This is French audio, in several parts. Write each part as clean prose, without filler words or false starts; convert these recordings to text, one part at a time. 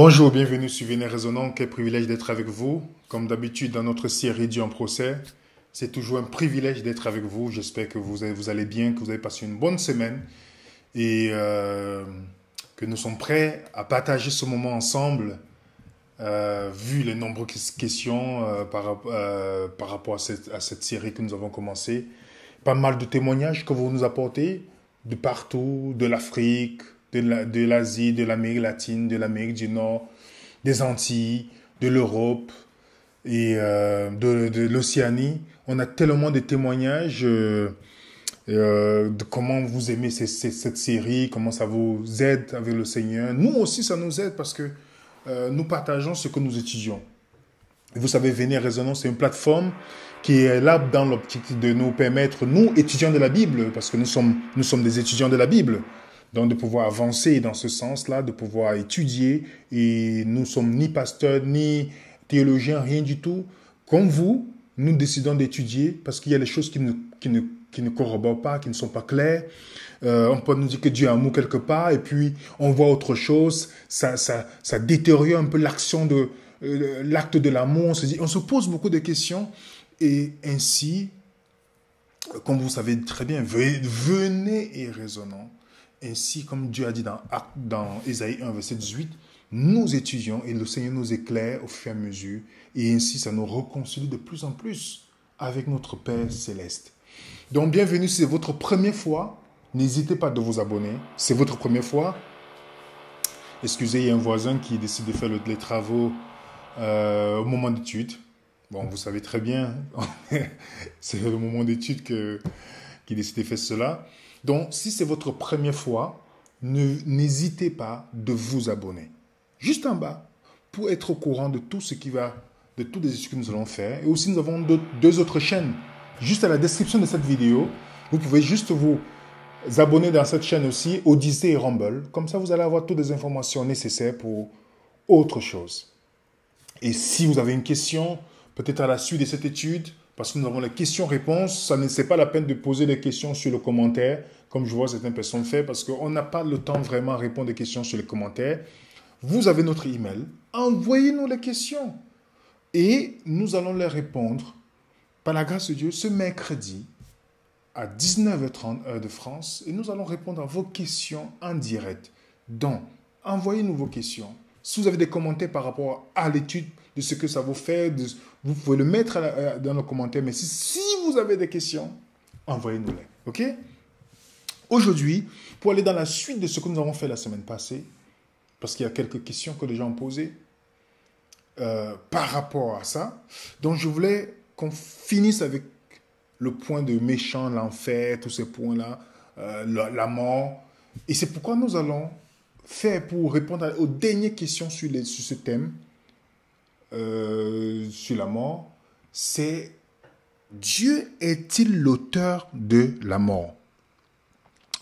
Bonjour, bienvenue sur Venez Résonant. Quel privilège d'être avec vous. Comme d'habitude, dans notre série Dieu en procès, c'est toujours un privilège d'être avec vous. J'espère que vous allez bien, que vous avez passé une bonne semaine et que nous sommes prêts à partager ce moment ensemble, vu les nombreuses questions par rapport à cette série que nous avons commencée. Pas mal de témoignages que vous nous apportez de partout, de l'Afrique, de l'Asie, de l'Amérique latine, de l'Amérique du Nord, des Antilles, de l'Europe et de l'Océanie. On a tellement de témoignages de comment vous aimez cette série, comment ça vous aide avec le Seigneur. Nous aussi, ça nous aide parce que nous partageons ce que nous étudions. Vous savez, Venez Résonant, c'est une plateforme qui est là dans l'optique de nous permettre, nous, étudiants de la Bible, parce que nous sommes des étudiants de la Bible, donc de pouvoir avancer dans ce sens-là, de pouvoir étudier. Et nous ne sommes ni pasteurs, ni théologiens, rien du tout. Comme vous, nous décidons d'étudier parce qu'il y a des choses qui ne corroborent pas, qui ne sont pas claires. On peut nous dire que Dieu est amour quelque part et puis on voit autre chose. Ça détériore un peu l'action de l'acte de l'amour. On se pose beaucoup de questions et ainsi, comme vous savez très bien, venez et résonnons. Ainsi, comme Dieu a dit dans Ésaïe 1, verset 18, nous étudions et le Seigneur nous éclaire au fur et à mesure. Et ainsi, ça nous réconcilie de plus en plus avec notre Père Céleste. Donc, bienvenue, si c'est votre première fois. N'hésitez pas de vous abonner. C'est votre première fois. Excusez, il y a un voisin qui décide de faire les travaux au moment d'étude. Bon, vous savez très bien, c'est le moment d'étude qu'il décide de faire cela. Donc, si c'est votre première fois, n'hésitez pas de vous abonner. Juste en bas, pour être au courant de tout ce de toutes les études que nous allons faire. Et aussi, nous avons deux autres chaînes. Juste à la description de cette vidéo, vous pouvez juste vous abonner dans cette chaîne aussi, Odyssée et Rumble. Comme ça, vous allez avoir toutes les informations nécessaires pour autre chose. Et si vous avez une question, peut-être à la suite de cette étude, parce que nous avons les questions-réponses, ça ne c'est pas la peine de poser des questions sur le commentaire, comme je vois certaines personnes faire, parce qu'on n'a pas le temps vraiment à répondre des questions sur les commentaires. Vous avez notre email, envoyez-nous les questions et nous allons les répondre, par la grâce de Dieu, ce mercredi à 19h30 heure de France, et nous allons répondre à vos questions en direct. Donc, envoyez-nous vos questions. Si vous avez des commentaires par rapport à l'étude, de ce que ça vous fait, vous pouvez le mettre dans les commentaires. Mais si vous avez des questions, envoyez-nous-les. OK? Aujourd'hui, pour aller dans la suite de ce que nous avons fait la semaine passée, parce qu'il y a quelques questions que les gens ont posées par rapport à ça. Donc, je voulais qu'on finisse avec le point de méchant, l'enfer, tous ces points-là, la mort. Et c'est pourquoi nous allons faire pour répondre aux dernières questions sur ce thème, sur la mort, c'est Dieu est-il l'auteur de la mort?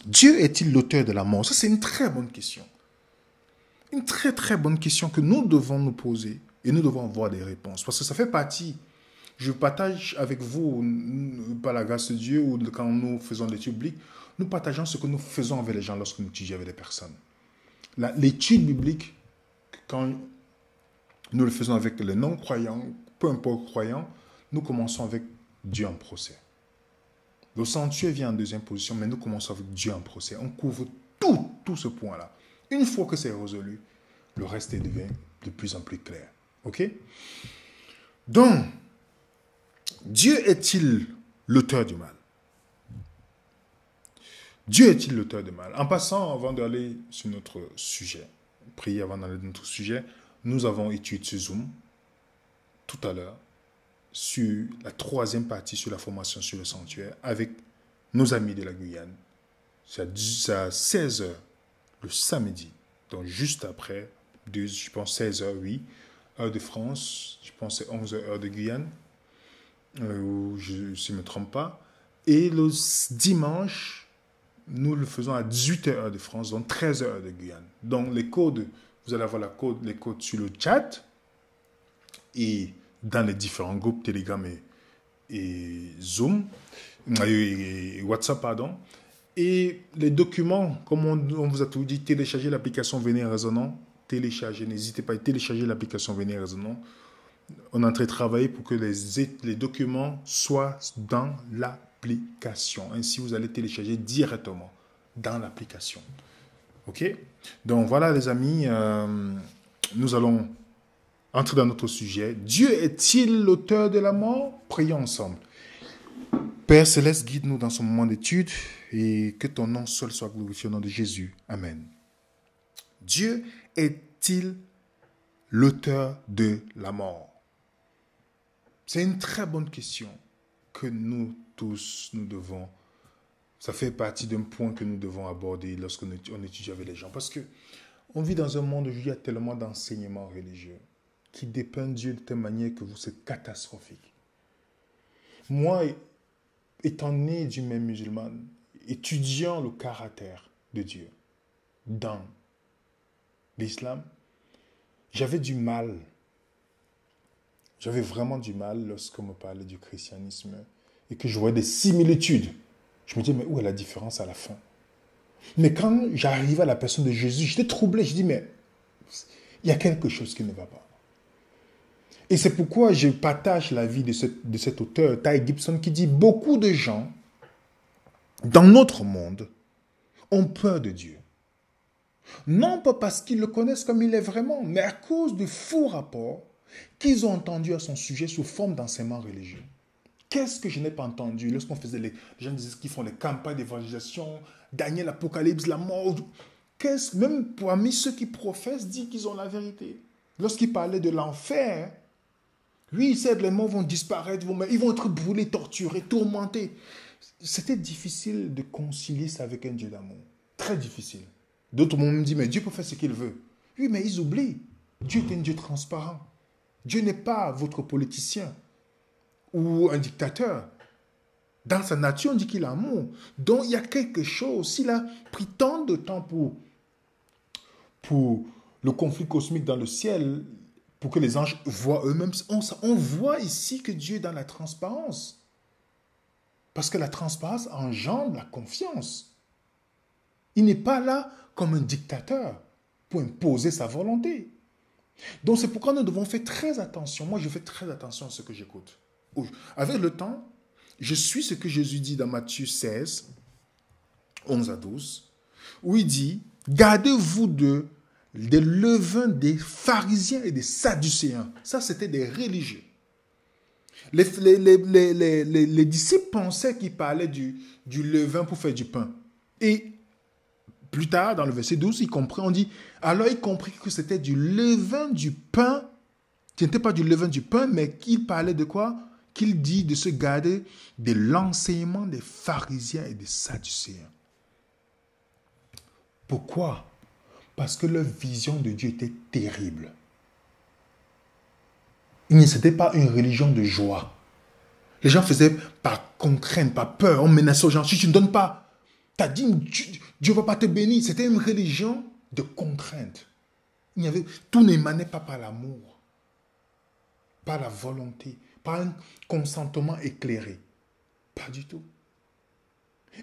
Dieu est-il l'auteur de la mort? Ça, c'est une très bonne question. Une très, très bonne question que nous devons nous poser et nous devons avoir des réponses. Parce que ça fait partie. Je partage avec vous, par la grâce de Dieu, ou quand nous faisons l'étude biblique, nous partageons ce que nous faisons avec les gens lorsque nous étudions avec les personnes. L'étude biblique, quand nous le faisons avec les non-croyants, peu importe croyants, nous commençons avec Dieu en procès. Le sanctuaire vient en deuxième position, mais nous commençons avec Dieu en procès. On couvre tout ce point-là. Une fois que c'est résolu, le reste devient de plus en plus clair. OK? Donc, Dieu est-il l'auteur du mal? Dieu est-il l'auteur du mal? En passant, avant d'aller sur notre sujet, prier avant d'aller sur notre sujet, nous avons étudié sur Zoom tout à l'heure sur la troisième partie sur la formation sur le sanctuaire avec nos amis de la Guyane. C'est à 16h le samedi, donc juste après, je pense 16h, oui, heure de France, je pense c'est 11h heure de Guyane, si je ne me trompe pas. Et le dimanche, nous le faisons à 18h heure de France, donc 13h heure de Guyane. Donc les codes, vous allez avoir les codes sur le chat et dans les différents groupes Telegram et Zoom, et WhatsApp, pardon. Et les documents, comme on vous a tout dit, téléchargez l'application Venez Résonant télécharger, n'hésitez pas à télécharger l'application Venez Raisonnons. On est en train de travailler pour que les documents soient dans l'application. Ainsi, vous allez télécharger directement dans l'application. OK? Donc voilà les amis, nous allons entrer dans notre sujet. Dieu est-il l'auteur de la mort? Prions ensemble. Père Céleste, guide-nous dans ce moment d'étude et que ton nom seul soit glorifié au nom de Jésus. Amen. Dieu est-il l'auteur de la mort? C'est une très bonne question que nous tous, nous devons. Ça fait partie d'un point que nous devons aborder lorsqu'on étudie avec les gens. Parce que on vit dans un monde où il y a tellement d'enseignements religieux qui dépeignent Dieu de telle manière que c'est catastrophique. Moi, étant né d'une mère musulmane, étudiant le caractère de Dieu dans l'islam, j'avais du mal. J'avais vraiment du mal lorsqu'on me parlait du christianisme et que je voyais des similitudes. Je me disais, mais où est la différence à la fin? Mais quand j'arrivais à la personne de Jésus, j'étais troublé. Je dis, mais il y a quelque chose qui ne va pas. Et c'est pourquoi je partage l'avis de cet auteur, Ty Gibson, qui dit, beaucoup de gens dans notre monde ont peur de Dieu. Non pas parce qu'ils le connaissent comme il est vraiment, mais à cause de faux rapports qu'ils ont entendus à son sujet sous forme d'enseignements religieux. Qu'est-ce que je n'ai pas entendu lorsqu'on faisait les gens disaient qu'ils font les campagnes d'évangélisation, Daniel, l'Apocalypse, la mort. Même parmi ceux qui professent, disent qu'ils ont la vérité. Lorsqu'ils parlaient de l'enfer, oui, certes, les morts vont disparaître, ils vont être brûlés, torturés, tourmentés. C'était difficile de concilier ça avec un Dieu d'amour. Très difficile. D'autres m'ont dit, mais Dieu peut faire ce qu'il veut. Oui, mais ils oublient. Dieu est un Dieu transparent. Dieu n'est pas votre politicien ou un dictateur. Dans sa nature, on dit qu'il est amour. Donc, il y a quelque chose. S'il a pris tant de temps pour le conflit cosmique dans le ciel, pour que les anges voient eux-mêmes, on voit ici que Dieu est dans la transparence. Parce que la transparence engendre la confiance. Il n'est pas là comme un dictateur pour imposer sa volonté. Donc, c'est pourquoi nous devons faire très attention. Moi, je fais très attention à ce que j'écoute. Avec le temps, je suis ce que Jésus dit dans Matthieu 16, 11 à 12, où il dit, gardez-vous des levains des pharisiens et des sadducéens. Ça, c'était des religieux. Les disciples pensaient qu'il parlait du levain pour faire du pain. Et plus tard, dans le verset 12, on dit, alors il comprit que c'était du levain du pain, qui n'était pas du levain du pain, mais qu'il parlait de quoi? Qu'il dit de se garder de l'enseignement des pharisiens et des sadducéens. Pourquoi? Parce que leur vision de Dieu était terrible. C'était pas une religion de joie. Les gens faisaient par contrainte, par peur. On menaçait aux gens. Si tu ne donnes pas ta dîme, Dieu ne va pas te bénir. C'était une religion de contrainte. Tout n'émanait pas par l'amour, par la volonté, par un consentement éclairé. Pas du tout.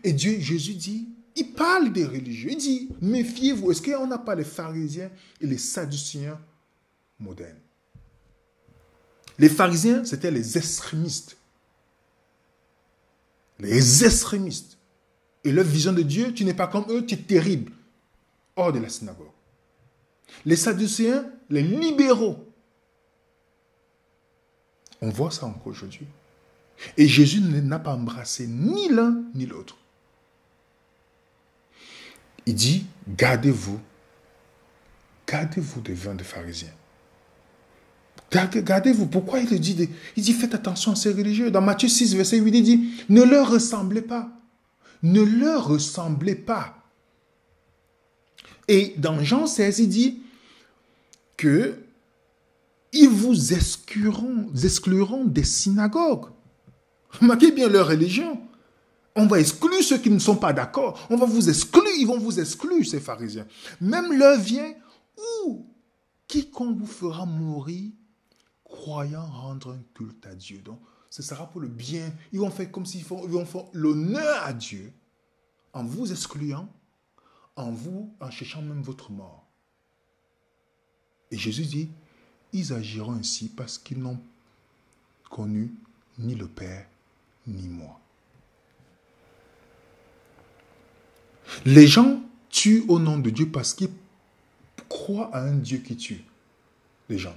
Et Jésus dit, il parle des religieux. Il dit, méfiez-vous. Est-ce qu'on n'a pas les pharisiens et les sadducéens modernes? Les pharisiens, c'était les extrémistes. Les extrémistes. Et leur vision de Dieu, tu n'es pas comme eux, tu es terrible. Hors de la synagogue. Les sadducéens, les libéraux. On voit ça encore aujourd'hui. Et Jésus n'a pas embrassé ni l'un ni l'autre. Il dit, gardez-vous des vins des pharisiens. Gardez-vous. Pourquoi il dit? Il dit, faites attention à ces religieux. Dans Matthieu 6, verset 8, il dit, ne leur ressemblez pas. Ne leur ressemblez pas. Et dans Jean 16, il dit que ils vous excluront des synagogues. Remarquez bien leur religion. On va exclure ceux qui ne sont pas d'accord. On va vous exclure. Ils vont vous exclure, ces pharisiens. Même l'heure vient où quiconque vous fera mourir, croyant rendre un culte à Dieu. Donc, ce sera pour le bien. Ils vont faire comme s'ils vont faire l'honneur à Dieu en vous excluant, en cherchant même votre mort. Et Jésus dit, ils agiront ainsi parce qu'ils n'ont connu ni le Père, ni moi. Les gens tuent au nom de Dieu parce qu'ils croient à un Dieu qui tue. Les gens.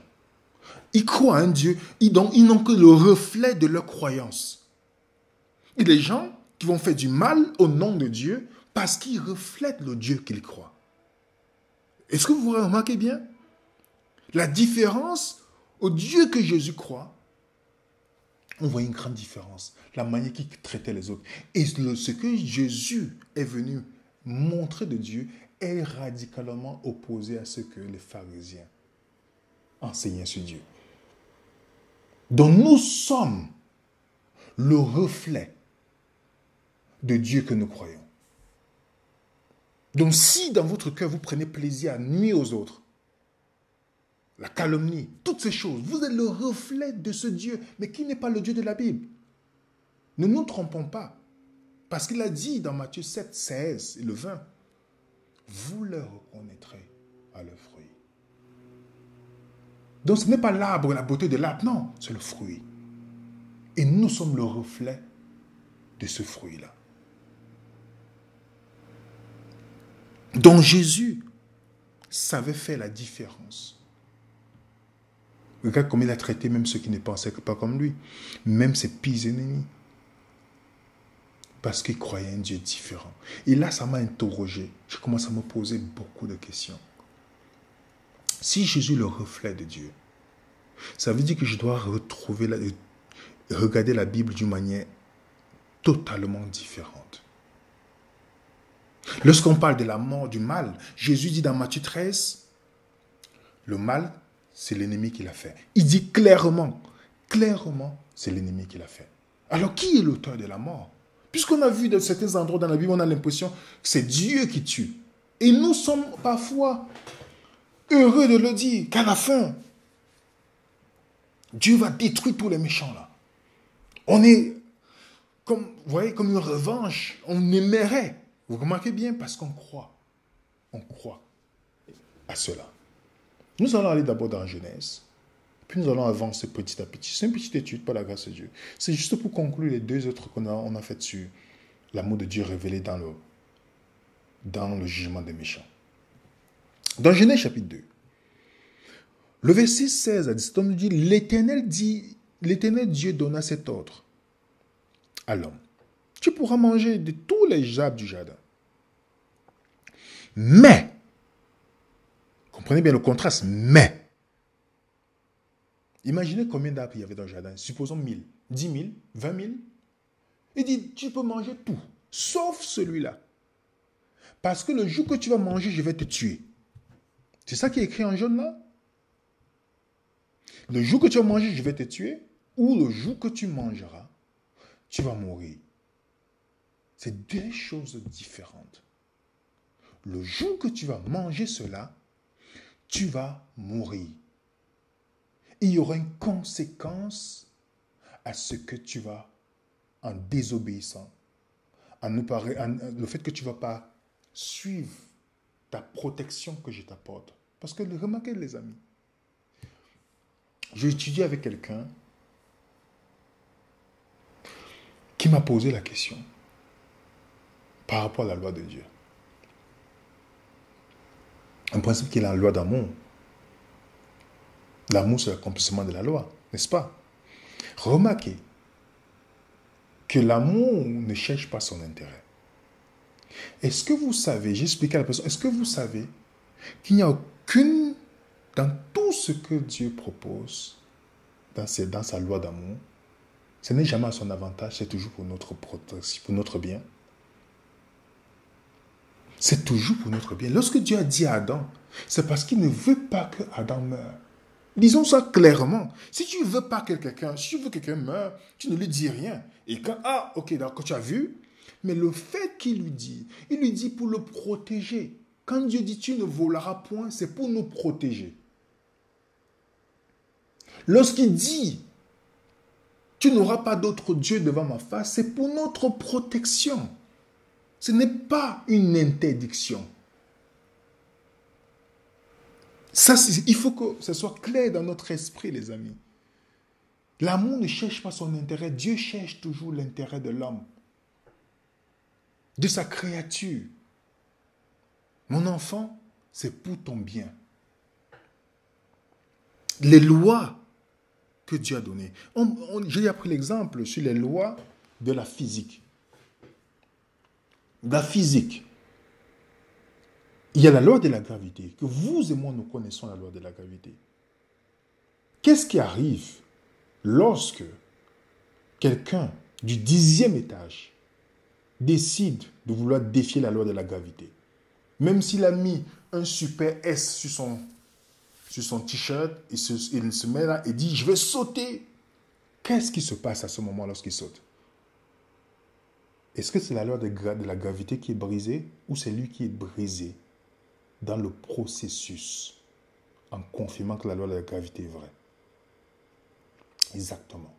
Ils croient à un Dieu, donc ils n'ont que le reflet de leur croyance. Et les gens qui vont faire du mal au nom de Dieu parce qu'ils reflètent le Dieu qu'ils croient. Est-ce que vous remarquez bien la différence au Dieu que Jésus croit? On voit une grande différence. La manière qu'il traitait les autres. Et ce que Jésus est venu montrer de Dieu est radicalement opposé à ce que les pharisiens enseignaient sur Dieu. Donc nous sommes le reflet de Dieu que nous croyons. Donc si dans votre cœur vous prenez plaisir à nuire aux autres, la calomnie, toutes ces choses, vous êtes le reflet de ce Dieu, mais qui n'est pas le Dieu de la Bible. Ne nous trompons pas, parce qu'il a dit dans Matthieu 7, 16 et le 20, vous le reconnaîtrez à leurs fruits. Donc ce n'est pas l'arbre, la beauté de l'arbre, non, c'est le fruit. Et nous sommes le reflet de ce fruit-là. Donc Jésus savait faire la différence. Regarde comment il a traité même ceux qui ne pensaient pas comme lui, même ses pires ennemis. Parce qu'il croyait un Dieu différent. Et là, ça m'a interrogé. Je commence à me poser beaucoup de questions. Si Jésus est le reflet de Dieu, ça veut dire que je dois regarder la Bible d'une manière totalement différente. Lorsqu'on parle de la mort, du mal, Jésus dit dans Matthieu 13, le mal, c'est l'ennemi qui l'a fait. Il dit clairement, c'est l'ennemi qui l'a fait. Alors, qui est l'auteur de la mort? Puisqu'on a vu dans certains endroits dans la Bible, on a l'impression que c'est Dieu qui tue. Et nous sommes parfois heureux de le dire, qu'à la fin, Dieu va détruire tous les méchants là. On est, comme, vous voyez, comme une revanche. On aimerait. Vous remarquez bien, parce qu'on croit. On croit à cela. Nous allons aller d'abord dans Genèse. Puis nous allons avancer petit à petit. C'est une petite étude, par la grâce de Dieu. C'est juste pour conclure les deux autres qu'on a fait sur l'amour de Dieu révélé dans le jugement des méchants. Dans Genèse chapitre 2, le verset 16 à 17, on nous dit, l'Éternel Dieu donna cet ordre à l'homme. Tu pourras manger de tous les arbres du jardin. Mais, comprenez bien le contraste, mais, imaginez combien d'arbres il y avait dans le jardin. Supposons 1000, 10 000, 20 000. Il dit, tu peux manger tout, sauf celui-là. Parce que le jour que tu vas manger, je vais te tuer. C'est ça qui est écrit en jaune là. Le jour que tu vas manger, je vais te tuer. Ou le jour que tu mangeras, tu vas mourir. C'est deux choses différentes. Le jour que tu vas manger cela, tu vas mourir. Il y aura une conséquence à ce que tu vas, en désobéissant, le fait que tu ne vas pas suivre ta protection que je t'apporte. Parce que remarquez les amis, j'ai étudié avec quelqu'un qui m'a posé la question par rapport à la loi de Dieu. Un principe qui est la loi d'amour. L'amour, c'est l'accomplissement de la loi, n'est-ce pas? Remarquez que l'amour ne cherche pas son intérêt. Est-ce que vous savez, j'ai expliqué à la personne, est-ce que vous savez qu'il n'y a aucune, dans tout ce que Dieu propose, dans sa loi d'amour, ce n'est jamais à son avantage, c'est toujours pour notre protection, pour notre bien. C'est toujours pour notre bien. Lorsque Dieu a dit à Adam, c'est parce qu'il ne veut pas que Adam meure. Disons ça clairement. Si tu ne veux pas que quelqu'un, si tu veux que quelqu'un meure, tu ne lui dis rien. Et quand, ok, d'accord, tu as vu, mais le fait qu'il lui dit, il lui dit pour le protéger. Quand Dieu dit tu ne voleras point, c'est pour nous protéger. Lorsqu'il dit tu n'auras pas d'autre Dieu devant ma face, c'est pour notre protection. Ce n'est pas une interdiction. Ça, il faut que ce soit clair dans notre esprit, les amis. L'amour ne cherche pas son intérêt. Dieu cherche toujours l'intérêt de l'homme, de sa créature. Mon enfant, c'est pour ton bien. Les lois que Dieu a données. J'ai appris l'exemple sur les lois de la physique. La physique. Il y a la loi de la gravité, que vous et moi nous connaissons la loi de la gravité. Qu'est-ce qui arrive lorsque quelqu'un du 10e étage décide de vouloir défier la loi de la gravité? Même s'il a mis un super S sur son t-shirt, il se met là et dit « Je vais sauter ». Qu'est-ce qui se passe à ce moment lorsqu'il saute? Est-ce que c'est la loi de la gravité qui est brisée ou c'est lui qui est brisé dans le processus en confirmant que la loi de la gravité est vraie? Exactement.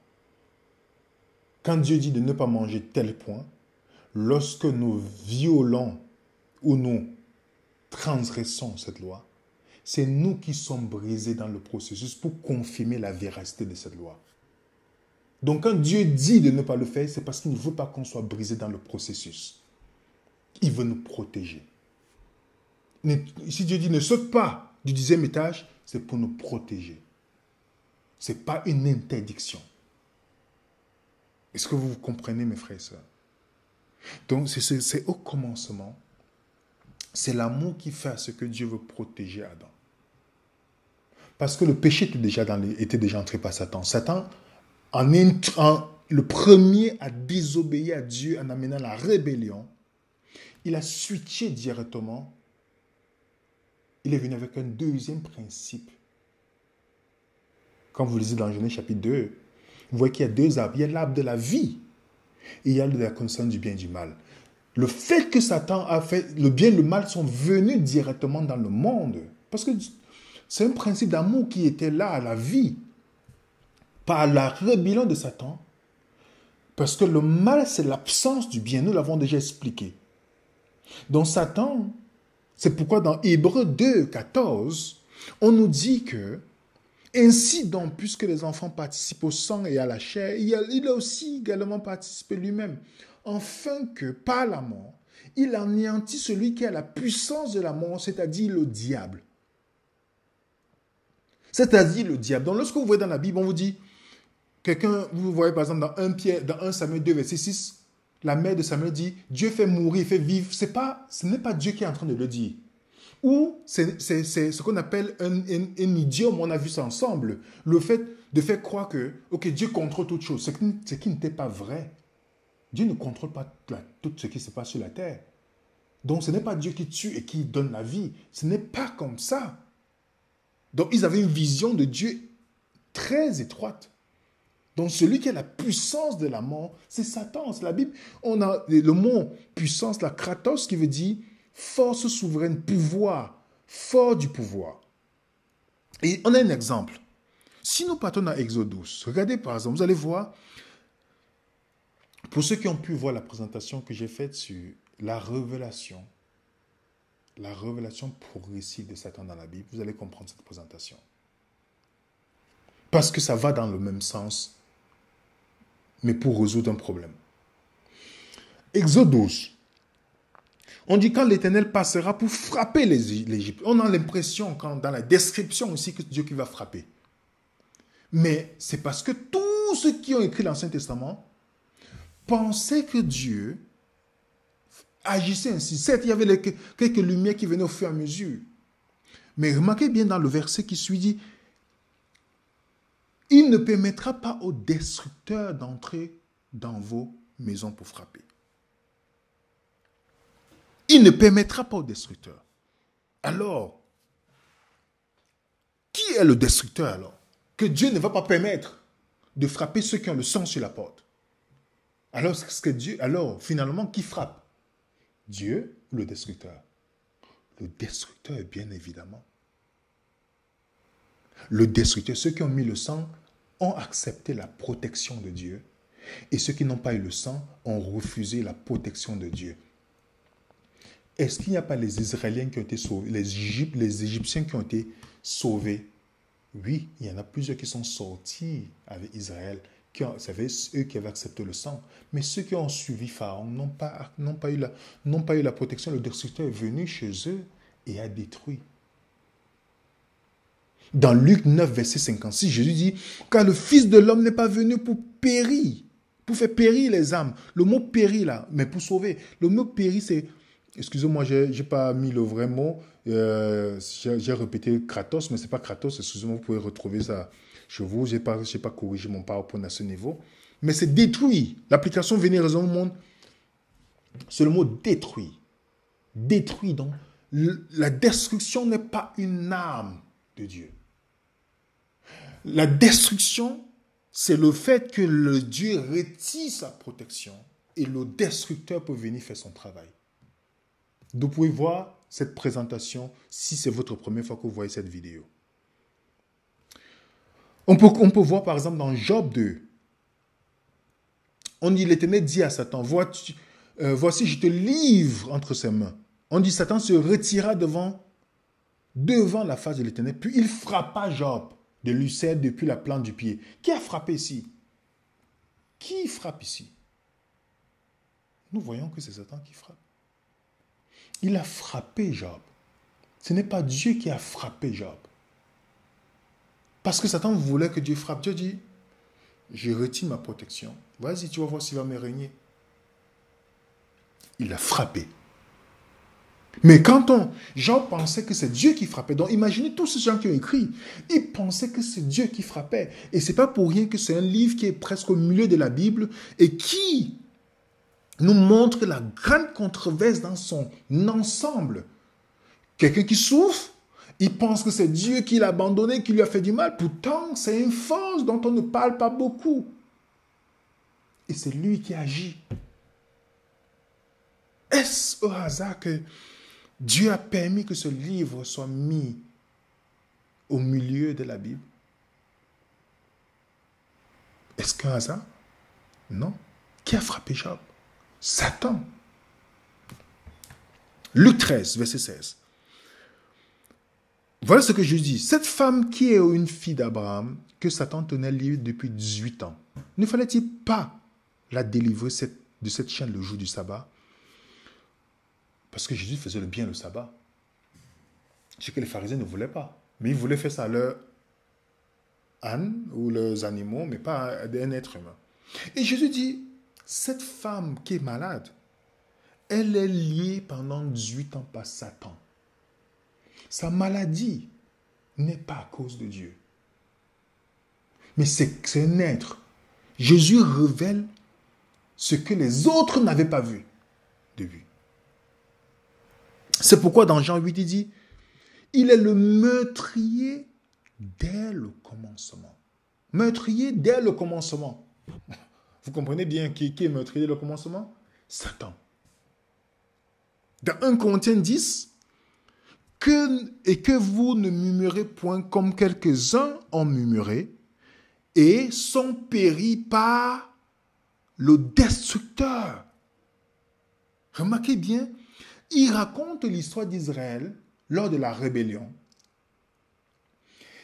Quand Dieu dit de ne pas manger tel point, lorsque nous violons ou nous transgressons cette loi, c'est nous qui sommes brisés dans le processus pour confirmer la véracité de cette loi. Donc quand Dieu dit de ne pas le faire, c'est parce qu'il ne veut pas qu'on soit brisé dans le processus. Il veut nous protéger. Si Dieu dit ne saute pas du 10e étage, c'est pour nous protéger. Ce n'est pas une interdiction. Est-ce que vous comprenez, mes frères et sœurs? Donc c'est au commencement, c'est l'amour qui fait ce que Dieu veut protéger Adam. Parce que le péché était déjà entré par Satan. Satan, le premier à désobéir à Dieu en amenant la rébellion, il a switché directement. Il est venu avec un deuxième principe. Quand vous lisez dans Genèse chapitre 2, vous voyez qu'il y a deux arbres. Il y a l'arbre de la vie et il y a l'arbre de la connaissance du bien et du mal. Le fait que Satan a fait le bien et le mal sont venus directement dans le monde. Parce que c'est un principe d'amour qui était là à la vie. Par la rébellion de Satan. Parce que le mal, c'est l'absence du bien. Nous l'avons déjà expliqué. Donc Satan, c'est pourquoi dans Hébreux 2, 14, on nous dit que ainsi donc, puisque les enfants participent au sang et à la chair, il a aussi également participé lui-même, afin que, par la mort, il anéantit celui qui a la puissance de la mort, c'est-à-dire le diable. C'est-à-dire le diable. Donc, lorsque vous voyez dans la Bible, on vous dit, vous voyez par exemple dans 1 Samuel 2, verset 6, la mère de Samuel dit, Dieu fait mourir, fait vivre. Ce n'est pas Dieu qui est en train de le dire. Ou c'est ce qu'on appelle un idiome, on a vu ça ensemble. Le fait de faire croire que Dieu contrôle toute chose, ce qui n'était pas vrai. Dieu ne contrôle pas tout ce qui se passe sur la terre. Donc ce n'est pas Dieu qui tue et qui donne la vie. Ce n'est pas comme ça. Donc ils avaient une vision de Dieu très étroite. Donc celui qui a la puissance de la mort, c'est Satan. C'est la Bible. On a le mot puissance, la kratos, qui veut dire force souveraine, pouvoir, fort du pouvoir. Et on a un exemple. Si nous partons dans Exodus, regardez par exemple, vous allez voir, pour ceux qui ont pu voir la présentation que j'ai faite sur la révélation progressive de Satan dans la Bible, vous allez comprendre cette présentation. Parce que ça va dans le même sens, mais pour résoudre un problème. Exodus. On dit quand l'Éternel passera pour frapper l'Égypte. On a l'impression, dans la description aussi, que c'est Dieu qui va frapper. Mais c'est parce que tous ceux qui ont écrit l'Ancien Testament pensaient que Dieu agissait ainsi. Certes, il y avait quelques lumières qui venaient au fur et à mesure. Mais remarquez bien dans le verset qui suit, dit, il ne permettra pas aux destructeurs d'entrer dans vos maisons pour frapper. Il ne permettra pas aux destructeurs. Alors, qui est le destructeur alors? Que Dieu ne va pas permettre de frapper ceux qui ont le sang sur la porte. Alors, finalement, qui frappe? Dieu ou le destructeur? Le destructeur, bien évidemment. Le destructeur, ceux qui ont mis le sang, ont accepté la protection de Dieu. Et ceux qui n'ont pas eu le sang ont refusé la protection de Dieu. Est-ce qu'il n'y a pas les Israéliens qui ont été sauvés, les Égyptiens qui ont été sauvés? Oui, il y en a plusieurs qui sont sortis avec Israël. C'est eux qui avaient accepté le sang. Mais ceux qui ont suivi Pharaon n'ont pas eu la protection. Le destructeur est venu chez eux et a détruit. Dans Luc 9, verset 56, Jésus dit, car le Fils de l'homme n'est pas venu pour périr, pour faire périr les âmes. Le mot périr là, mais pour sauver. Le mot périr, c'est, excusez-moi, je n'ai pas mis le vrai mot, j'ai répété Kratos, mais ce n'est pas Kratos, excusez-moi, vous pouvez retrouver ça chez vous. Je n'ai pas corrigé mon PowerPoint à ce niveau. Mais c'est détruit. L'application Venir raison au monde, c'est le mot détruit. Détruit, donc la destruction n'est pas une arme de Dieu. La destruction, c'est le fait que le Dieu retire sa protection et le destructeur peut venir faire son travail. Vous pouvez voir cette présentation si c'est votre première fois que vous voyez cette vidéo. On peut voir par exemple dans Job 2, on dit, l'Éternel dit à Satan, voici je te livre entre ses mains. On dit, Satan se retira devant la face de l'Éternel, puis il frappa Job de l'ulcère depuis la plante du pied. Qui a frappé ici? Qui frappe ici? Nous voyons que c'est Satan qui frappe. Il a frappé Job. Ce n'est pas Dieu qui a frappé Job. Parce que Satan voulait que Dieu frappe. Dieu dit, je retire ma protection. Vas-y, tu vas voir s'il va me régner. Il a frappé. Mais Jean pensait que c'est Dieu qui frappait. Donc imaginez tous ces gens qui ont écrit. Ils pensaient que c'est Dieu qui frappait. Et ce n'est pas pour rien que c'est un livre qui est presque au milieu de la Bible et qui nous montre la grande controverse dans son ensemble. Quelqu'un qui souffre, il pense que c'est Dieu qui l'a abandonné, qui lui a fait du mal. Pourtant, c'est une force dont on ne parle pas beaucoup. Et c'est lui qui agit. Est-ce au hasard que Dieu a permis que ce livre soit mis au milieu de la Bible? Est-ce qu'un hasard? Non. Qui a frappé Job? Satan. Luc 13, verset 16. Voilà ce que je dis. Cette femme qui est une fille d'Abraham, que Satan tenait liée depuis 18 ans, ne fallait-il pas la délivrer de cette chaîne le jour du sabbat? Parce que Jésus faisait le bien le sabbat. Ce que les pharisiens ne voulaient pas. Mais ils voulaient faire ça à leurs ânes ou leurs animaux, mais pas à un être humain. Et Jésus dit, cette femme qui est malade, elle est liée pendant 18 ans par Satan. Sa maladie n'est pas à cause de Dieu. Mais c'est un être. Jésus révèle ce que les autres n'avaient pas vu de lui. C'est pourquoi dans Jean 8, il dit, il est le meurtrier dès le commencement. Meurtrier dès le commencement. Vous comprenez bien qui est meurtrier dès le commencement? Satan. Dans 1 Corinthiens 10, que vous ne murmurez point comme quelques-uns ont murmuré et sont péris par le destructeur. Remarquez bien, il raconte l'histoire d'Israël lors de la rébellion.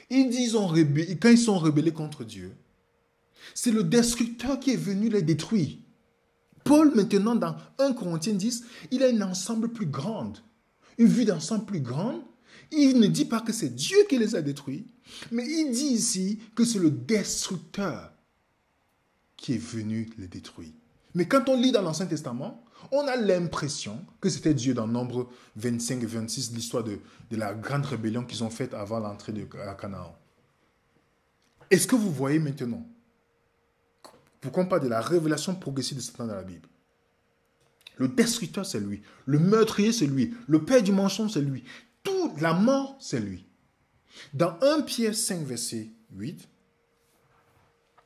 Ils disent quand ils sont rebellés contre Dieu, c'est le destructeur qui est venu les détruire. Paul, maintenant, dans 1 Corinthiens 10, il a un ensemble plus grand, une vue d'ensemble plus grande. Il ne dit pas que c'est Dieu qui les a détruits, mais il dit ici que c'est le destructeur qui est venu les détruire. Mais quand on lit dans l'Ancien Testament, on a l'impression que c'était Dieu dans Nombre 25 et 26, l'histoire de la grande rébellion qu'ils ont faite avant l'entrée à Canaan. Est-ce que vous voyez maintenant pourquoi on parle de la révélation progressive de Satan dans la Bible? Le destructeur, c'est lui. Le meurtrier, c'est lui. Le père du mensonge, c'est lui. Toute la mort, c'est lui. Dans 1 Pierre 5, verset 8,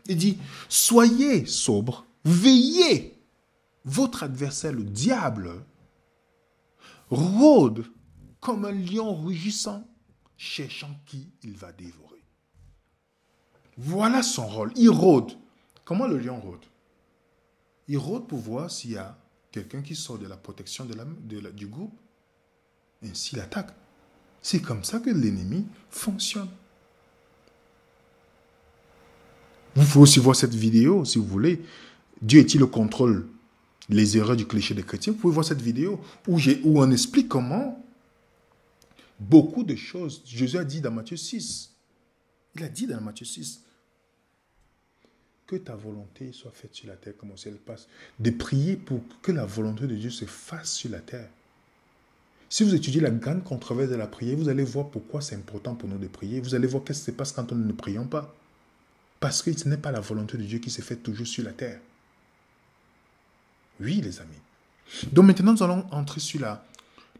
il dit, soyez sobres, veillez. Votre adversaire, le diable, rôde comme un lion rugissant, cherchant qui il va dévorer. Voilà son rôle. Il rôde. Comment le lion rôde? Il rôde pour voir s'il y a quelqu'un qui sort de la protection du groupe ainsi l'attaque. C'est comme ça que l'ennemi fonctionne. Vous pouvez aussi voir cette vidéo, si vous voulez. Dieu est-il au contrôle? Les erreurs du cliché des chrétiens. Vous pouvez voir cette vidéo où on explique comment beaucoup de choses. Jésus a dit dans Matthieu 6. Il a dit dans Matthieu 6 que ta volonté soit faite sur la terre comme au ciel passe. De prier pour que la volonté de Dieu se fasse sur la terre. Si vous étudiez la grande controverse de la prière, vous allez voir pourquoi c'est important pour nous de prier. Vous allez voir qu'est-ce qui se passe quand nous ne prions pas. Parce que ce n'est pas la volonté de Dieu qui se fait toujours sur la terre. Oui, les amis. Donc maintenant, nous allons entrer sur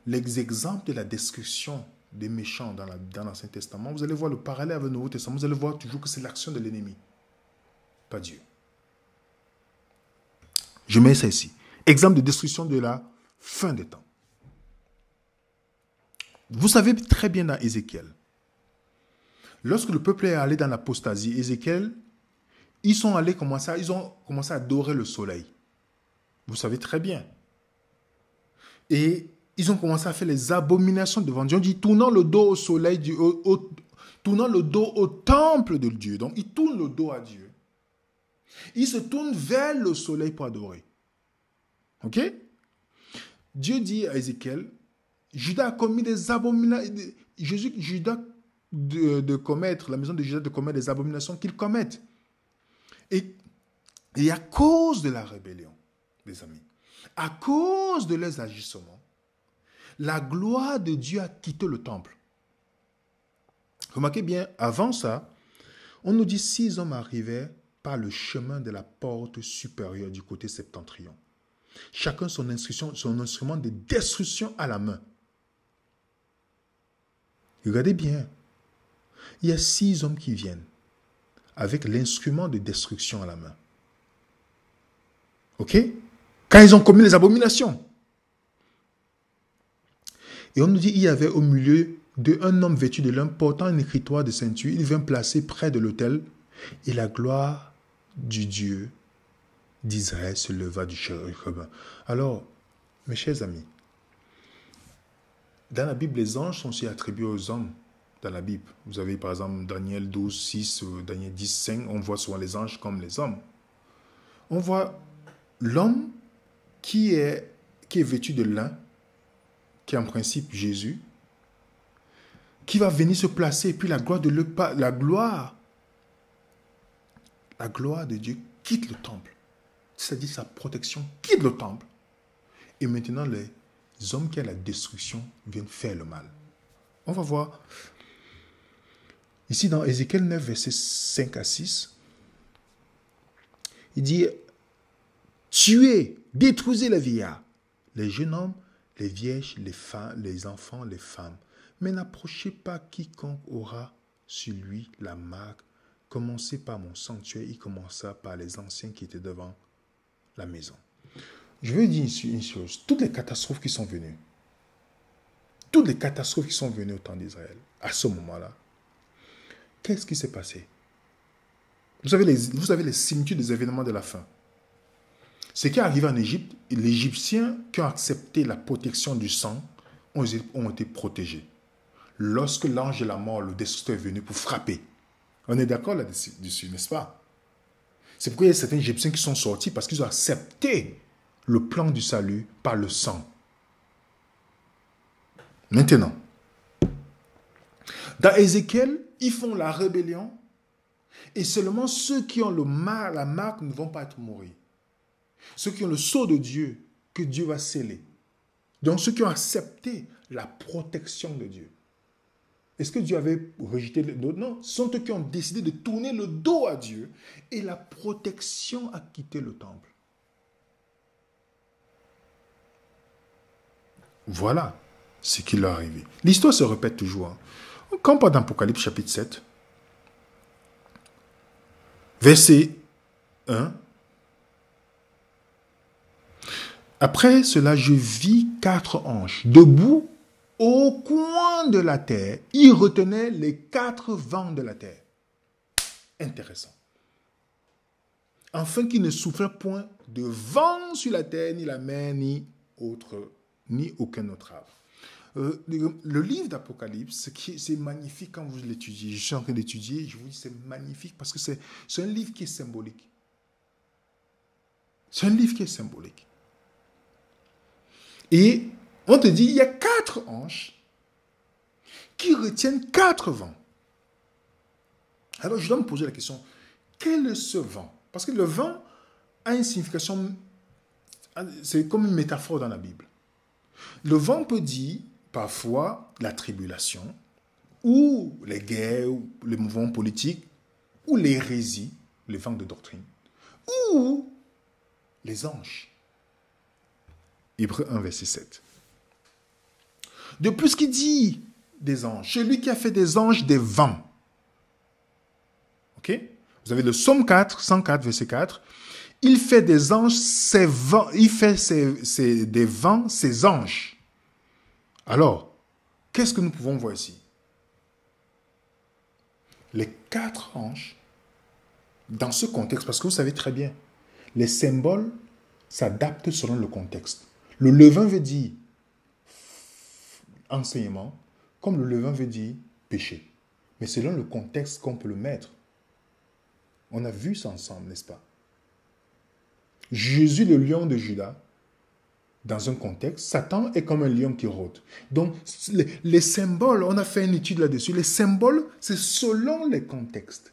les exemples de la destruction des méchants dans l'Ancien Testament. Vous allez voir le parallèle avec le Nouveau Testament. Vous allez voir toujours que c'est l'action de l'ennemi, pas Dieu. Je mets ça ici. Exemple de destruction de la fin des temps. Vous savez très bien dans Ézéchiel, lorsque le peuple est allé dans l'apostasie, Ézéchiel, ils ont commencé à adorer le soleil. Vous savez très bien. Et ils ont commencé à faire les abominations devant Dieu. On dit tournant le dos au soleil, tournant le dos au temple de Dieu. Donc ils tournent le dos à Dieu. Ils se tournent vers le soleil pour adorer. Ok? Dieu dit à Ézéchiel, Judas a commis des abominations. Judas de commettre, la maison de Judas de commettre des abominations qu'ils commettent. Et à cause de la rébellion, les amis, à cause de leurs agissements, la gloire de Dieu a quitté le temple. Remarquez bien, avant ça, on nous dit 6 hommes arrivaient par le chemin de la porte supérieure du côté septentrion. Chacun son instrument de destruction à la main. Regardez bien, il y a 6 hommes qui viennent avec l'instrument de destruction à la main. Ok? Quand ils ont commis les abominations. Et on nous dit, il y avait au milieu d'un homme vêtu de lin portant un écritoire de ceinture. Il vint placer près de l'autel et la gloire du Dieu d'Israël se leva du chérubin. Alors, mes chers amis, dans la Bible, les anges sont aussi attribués aux hommes dans la Bible. Vous avez par exemple Daniel 12, 6, Daniel 10, 5, on voit souvent les anges comme les hommes. On voit l'homme qui est vêtu de lin, qui est en principe Jésus, qui va venir se placer, et puis la gloire de Dieu quitte le temple. C'est-à-dire sa protection quitte le temple. Et maintenant, les hommes qui ont la destruction viennent faire le mal. On va voir. Ici, dans Ézéchiel 9, versets 5 à 6, il dit, tuez, détruisez les vieillards, les jeunes hommes, les vierges, les femmes, les enfants, les femmes. Mais n'approchez pas quiconque aura sur lui la marque. Commencez par mon sanctuaire. Il commença par les anciens qui étaient devant la maison. Je veux dire une chose. Toutes les catastrophes qui sont venues, au temps d'Israël, à ce moment-là, qu'est-ce qui s'est passé? Vous avez les similitudes des événements de la fin. Ce qui est arrivé en Égypte, les Égyptiens qui ont accepté la protection du sang ont été protégés. Lorsque l'ange de la mort, le destructeur, est venu pour frapper. On est d'accord là-dessus, n'est-ce pas? C'est pourquoi il y a certains Égyptiens qui sont sortis parce qu'ils ont accepté le plan du salut par le sang. Maintenant, dans Ézéchiel, ils font la rébellion et seulement ceux qui ont la marque ne vont pas être mourir. Ceux qui ont le sceau de Dieu, que Dieu va sceller. Donc ceux qui ont accepté la protection de Dieu. Est-ce que Dieu avait rejeté le dos? Non, ce sont eux qui ont décidé de tourner le dos à Dieu et la protection a quitté le temple. Voilà ce qui leur est arrivé. L'histoire se répète toujours. Hein. Quand on parle d'Apocalypse chapitre 7, verset 1, après cela, je vis 4 anges debout au coin de la terre. Ils retenaient les 4 vents de la terre. Intéressant. Afin qu'il ne souffle point de vent sur la terre, ni la mer, ni aucun autre arbre. Le livre d'Apocalypse, c'est magnifique quand vous l'étudiez. Je suis en train d'étudier, je vous dis c'est magnifique parce que c'est un livre qui est symbolique. C'est un livre qui est symbolique. Et on te dit, il y a 4 anges qui retiennent 4 vents. Alors je dois me poser la question, quel est ce vent? Parce que le vent a une signification, c'est comme une métaphore dans la Bible. Le vent peut dire parfois la tribulation, ou les guerres, ou les mouvements politiques, ou l'hérésie, les vents de doctrine, ou les anges. Hébreux 1, verset 7. De plus qu'il dit des anges, celui qui a fait des anges des vents. Ok? Vous avez le psaume 4, 104, verset 4. Il fait des anges ses vents, il fait des vents ses anges. Alors, qu'est-ce que nous pouvons voir ici? Les 4 anges, dans ce contexte, parce que vous savez très bien, les symboles s'adaptent selon le contexte. Le levain veut dire enseignement, comme le levain veut dire péché. Mais selon le contexte qu'on peut le mettre. On a vu ça ensemble, n'est-ce pas? Jésus, le lion de Juda, dans un contexte, Satan est comme un lion qui rôde. Donc, les symboles, on a fait une étude là-dessus, les symboles, c'est selon les contextes.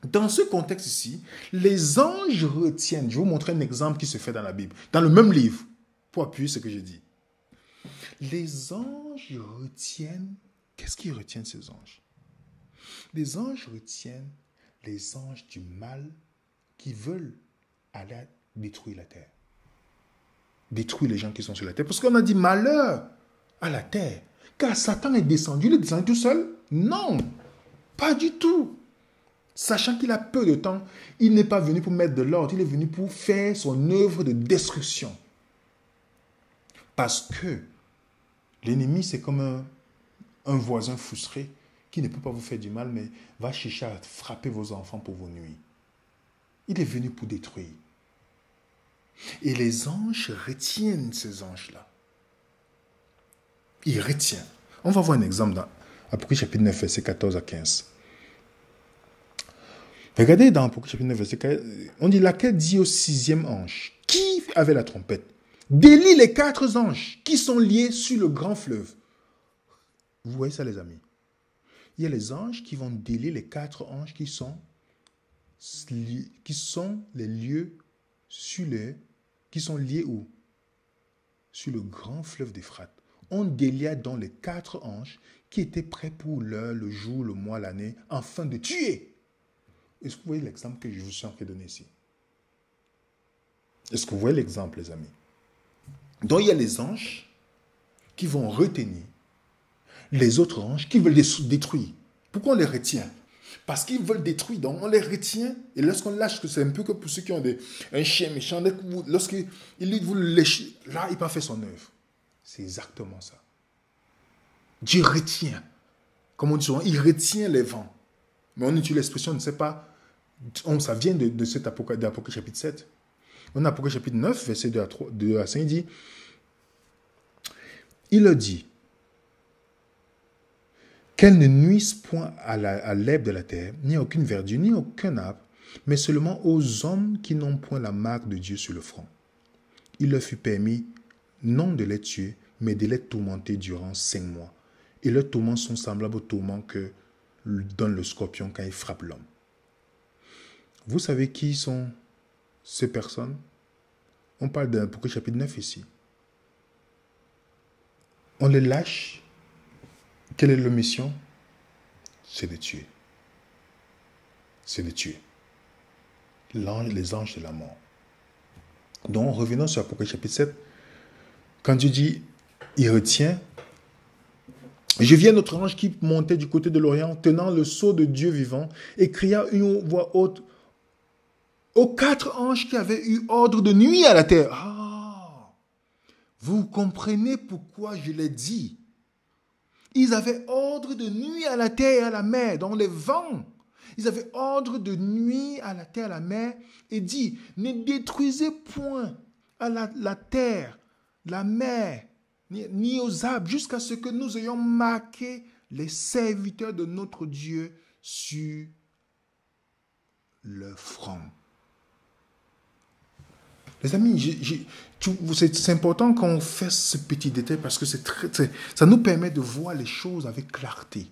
Dans ce contexte ici, les anges retiennent, je vais vous montrer un exemple qui se fait dans la Bible, dans le même livre, pour appuyer ce que je dis. Les anges retiennent, qu'est-ce qu'ils retiennent ces anges? Les anges retiennent les anges du mal qui veulent aller détruire la terre. Détruire les gens qui sont sur la terre. Parce qu'on a dit malheur à la terre. Car Satan est descendu. Il est descendu tout seul? Non, pas du tout. Sachant qu'il a peu de temps, il n'est pas venu pour mettre de l'ordre. Il est venu pour faire son œuvre de destruction. Parce que l'ennemi, c'est comme un voisin frustré qui ne peut pas vous faire du mal, mais va chercher à frapper vos enfants pour vos nuits. Il est venu pour détruire. Et les anges retiennent ces anges-là. Ils retiennent. On va voir un exemple dans Apocalypse chapitre 9, verset 14 à 15. Regardez dans Apocalypse chapitre 9, verset 14, on dit laquelle dit au 6e ange, qui avait la trompette, délie les 4 anges qui sont liés sur le grand fleuve. Vous voyez ça, les amis? Il y a les anges qui vont délier les 4 anges qui sont les lieux qui sont liés où? Sur le grand fleuve d'Euphrate. On délia donc les 4 anges qui étaient prêts pour l'heure, le jour, le mois, l'année, afin de tuer. Est-ce que vous voyez l'exemple que je vous suis en train de donner ici? Est-ce que vous voyez l'exemple, les amis? Donc il y a les anges qui vont retenir les autres anges qui veulent détruire. Pourquoi on les retient? Parce qu'ils veulent détruire, donc on les retient. Et lorsqu'on lâche, c'est un peu que pour ceux qui ont un chien méchant, lorsqu'il vous le lâchez, là, il peut faire son œuvre. C'est exactement ça. Dieu retient. Comme on dit souvent, il retient les vents. Mais on utilise l'expression, on ne sait pas, ça vient de cet Apocalypse chapitre 7. On a Apocalypse chapitre 9, verset 2 à 5, il dit, il leur dit, qu'elle ne nuise point à l'herbe de la terre, ni à aucune verdure, ni à aucun arbre, mais seulement aux hommes qui n'ont point la marque de Dieu sur le front. Il leur fut permis non de les tuer, mais de les tourmenter durant 5 mois. Et leurs tourments sont semblables aux tourments que donne le scorpion quand il frappe l'homme. Vous savez qui sont ces personnes? On parle d'Apocalypse chapitre 9 ici. On les lâche. Quelle est leur mission? C'est de tuer. C'est de tuer. Les anges de la mort. Donc, revenons sur Apocalypse chapitre 7. Quand Dieu dit, il retient, je vis un autre ange qui montait du côté de l'Orient, tenant le sceau de Dieu vivant, et cria une voix haute aux 4 anges qui avaient eu ordre de nuire à la terre. Ah! Vous comprenez pourquoi je l'ai dit. Ils avaient ordre de nuire à la terre et à la mer, dans les vents. Ils avaient ordre de nuire à la terre et à la mer et dit, ne détruisez point à la terre, la mer ni aux arbres, jusqu'à ce que nous ayons marqué les serviteurs de notre Dieu sur leur front. Les amis, c'est important qu'on fasse ce petit détail parce que ça nous permet de voir les choses avec clarté.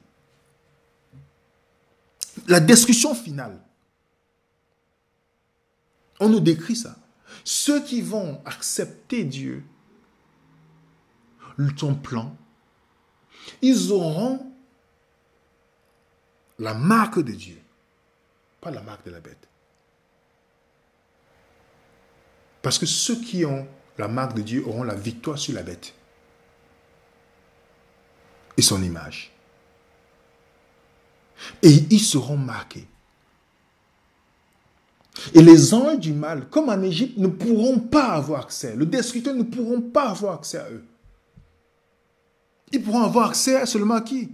La description finale, on nous décrit ça. Ceux qui vont accepter Dieu, ton plan, ils auront la marque de Dieu, pas la marque de la bête. Parce que ceux qui ont la marque de Dieu auront la victoire sur la bête et son image. Et ils seront marqués. Et les anges du mal, comme en Égypte, ne pourront pas avoir accès. Les destructeurs ne pourront pas avoir accès à eux. Ils pourront avoir accès seulement à qui?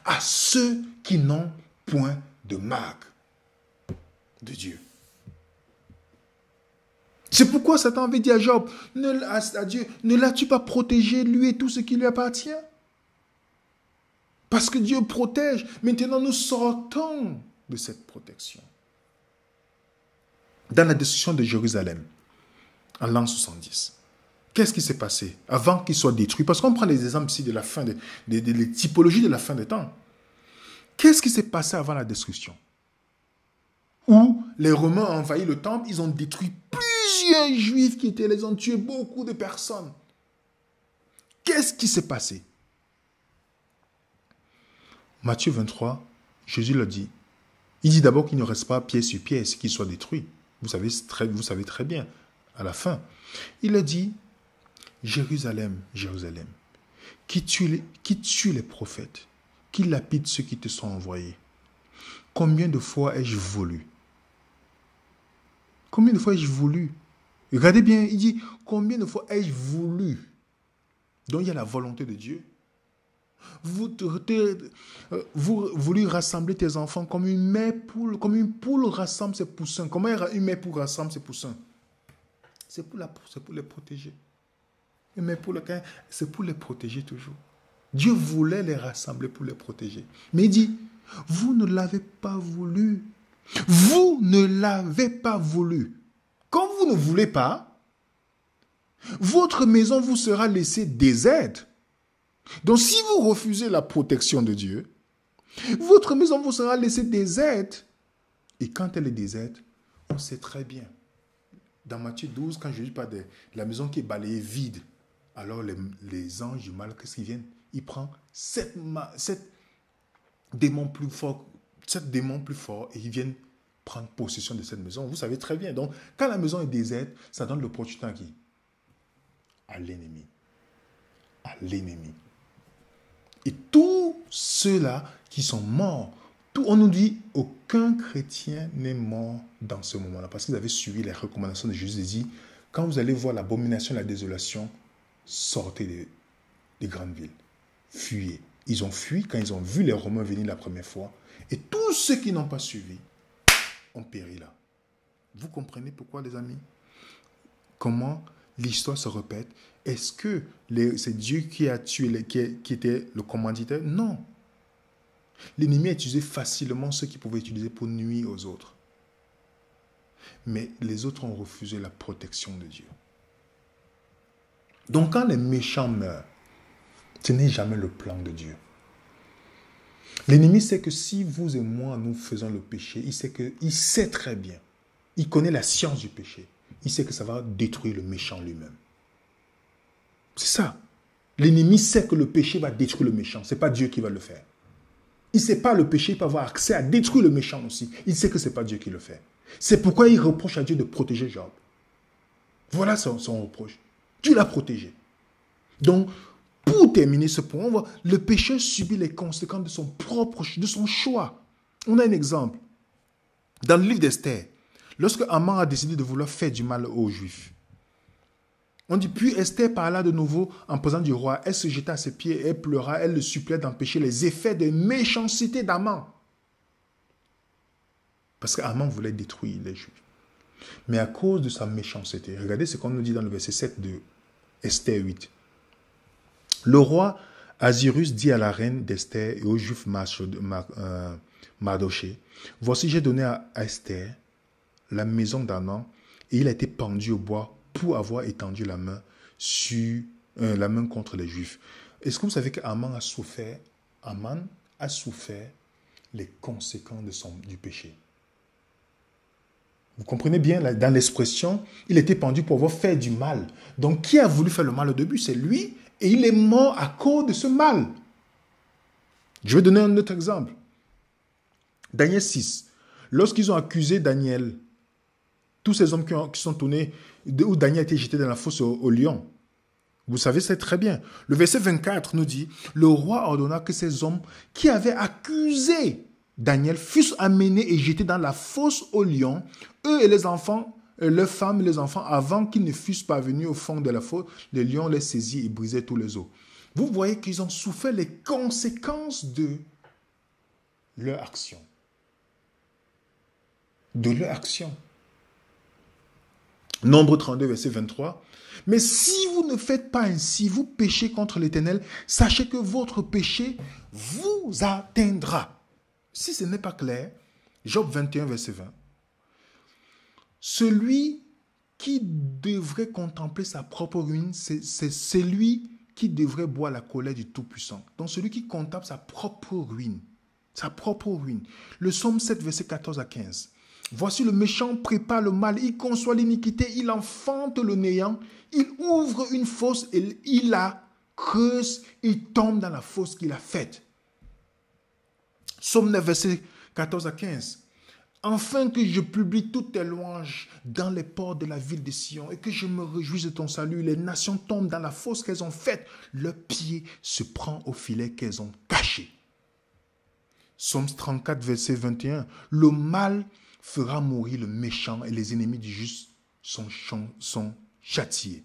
À ceux qui n'ont point de marque de Dieu. C'est pourquoi Satan avait dit à Job, à Dieu, ne l'as-tu pas protégé, lui et tout ce qui lui appartient? Parce que Dieu protège. Maintenant, nous sortons de cette protection. Dans la destruction de Jérusalem, en l'an 70, qu'est-ce qui s'est passé avant qu'il soit détruit? Parce qu'on prend les exemples ici de la fin, des typologies de la fin des temps. Qu'est-ce qui s'est passé avant la destruction? Où les Romains ont envahi le temple, ils ont détruit plusieurs Juifs qui étaient, ils ont tué beaucoup de personnes. Qu'est-ce qui s'est passé? Matthieu 23, Jésus l'a dit. Il dit d'abord qu'il ne reste pas pied sur pièce, qu'il soit détruit. Vous savez très bien, à la fin. Il a dit, Jérusalem, Jérusalem, qui tue les prophètes, qui lapide ceux qui te sont envoyés. Combien de fois ai-je voulu? Combien de fois ai-je voulu? Regardez bien, il dit, combien de fois ai-je voulu? Donc il y a la volonté de Dieu. Vous voulez rassembler tes enfants comme une poule rassemble ses poussins. Comment une mère poule rassemble ses poussins? C'est pour les protéger. Une mère poule, c'est pour les protéger toujours. Dieu voulait les rassembler pour les protéger. Mais il dit, vous ne l'avez pas voulu. Vous ne l'avez pas voulu. Quand vous ne voulez pas, votre maison vous sera laissée déserte. Donc si vous refusez la protection de Dieu, votre maison vous sera laissée déserte. Et quand elle est déserte, on sait très bien. Dans Matthieu 12, quand Jésus parle de la maison qui est balayée vide, alors les anges du mal, qu'est-ce qu'ils viennent? Ils prennent sept démons plus forts et ils viennent prendre possession de cette maison. Vous savez très bien. Donc, quand la maison est déserte, ça donne l'opportunité à qui? À l'ennemi. À l'ennemi. Et tous ceux-là qui sont morts, on nous dit, aucun chrétien n'est mort dans ce moment-là. Parce qu'ils avaient suivi les recommandations de Jésus. Il dit, quand vous allez voir l'abomination et la désolation, sortez des grandes villes. Fuyez. Ils ont fui quand ils ont vu les Romains venir la première fois. Et tous ceux qui n'ont pas suivi ont péri là. Vous comprenez pourquoi, les amis? Comment l'histoire se répète? Est-ce que c'est Dieu qui a tué, qui était le commanditaire? Non. L'ennemi a utilisé facilement ce qu'il pouvait utiliser pour nuire aux autres. Mais les autres ont refusé la protection de Dieu. Donc quand les méchants meurent, ce n'est jamais le plan de Dieu. L'ennemi sait que si vous et moi, nous faisons le péché, il sait très bien. Il connaît la science du péché. Il sait que ça va détruire le méchant lui-même. C'est ça. L'ennemi sait que le péché va détruire le méchant. Ce n'est pas Dieu qui va le faire. Il ne sait pas le péché, il peut avoir accès à détruire le méchant aussi. Il sait que ce n'est pas Dieu qui le fait. C'est pourquoi il reproche à Dieu de protéger Job. Voilà son reproche. Dieu l'a protégé. Donc, pour terminer ce point, on voit le pécheur subit les conséquences de son choix. On a un exemple. Dans le livre d'Esther, lorsque Haman a décidé de vouloir faire du mal aux Juifs, on dit, puis Esther parla de nouveau en présence du roi. Elle se jeta à ses pieds et elle pleura. Elle le suppliait d'empêcher les effets de méchanceté d'Haman. Parce qu'Haman voulait détruire les Juifs. Mais à cause de sa méchanceté, regardez ce qu'on nous dit dans le verset 7 de Esther 8. Le roi Azirus dit à la reine d'Esther et au juif Mardoché, voici j'ai donné à Esther la maison d'Aman et il a été pendu au bois pour avoir étendu la main contre les Juifs. Est-ce que vous savez qu'Aman a souffert les conséquences du péché? Vous comprenez bien, là, dans l'expression, il était pendu pour avoir fait du mal. Donc, qui a voulu faire le mal au début? C'est lui, et il est mort à cause de ce mal. Je vais donner un autre exemple. Daniel 6. Lorsqu'ils ont accusé Daniel, tous ces hommes qui sont tournés, où Daniel a été jeté dans la fosse au lion, vous savez, c'est très bien. Le verset 24 nous dit, le roi ordonna que ces hommes qui avaient accusé Daniel fussent amenés et jetés dans la fosse au lion, eux et les enfants, leurs femmes et les enfants, avant qu'ils ne fussent parvenus au fond de la fosse, le lion les saisit et brisait tous les os. Vous voyez qu'ils ont souffert les conséquences de leur action. De leur action. Nombre 32, verset 23. Mais si vous ne faites pas ainsi, vous péchez contre l'Éternel, sachez que votre péché vous atteindra. Si ce n'est pas clair, Job 21, verset 20. Celui qui devrait contempler sa propre ruine, c'est celui qui devrait boire la colère du Tout-Puissant. Donc celui qui contemple sa propre ruine. Sa propre ruine. Le psaume 7, verset 14 à 15. Voici le méchant prépare le mal, il conçoit l'iniquité, il enfante le néant, il ouvre une fosse et il la creuse, il tombe dans la fosse qu'il a faite. Psaume 9, verset 14 à 15. Afin que je publie toutes tes louanges dans les ports de la ville de Sion et que je me réjouisse de ton salut. Les nations tombent dans la fosse qu'elles ont faite. Leur pied se prend au filet qu'elles ont caché. Psaume 34, verset 21. Le mal fera mourir le méchant et les ennemis du juste sont châtiés.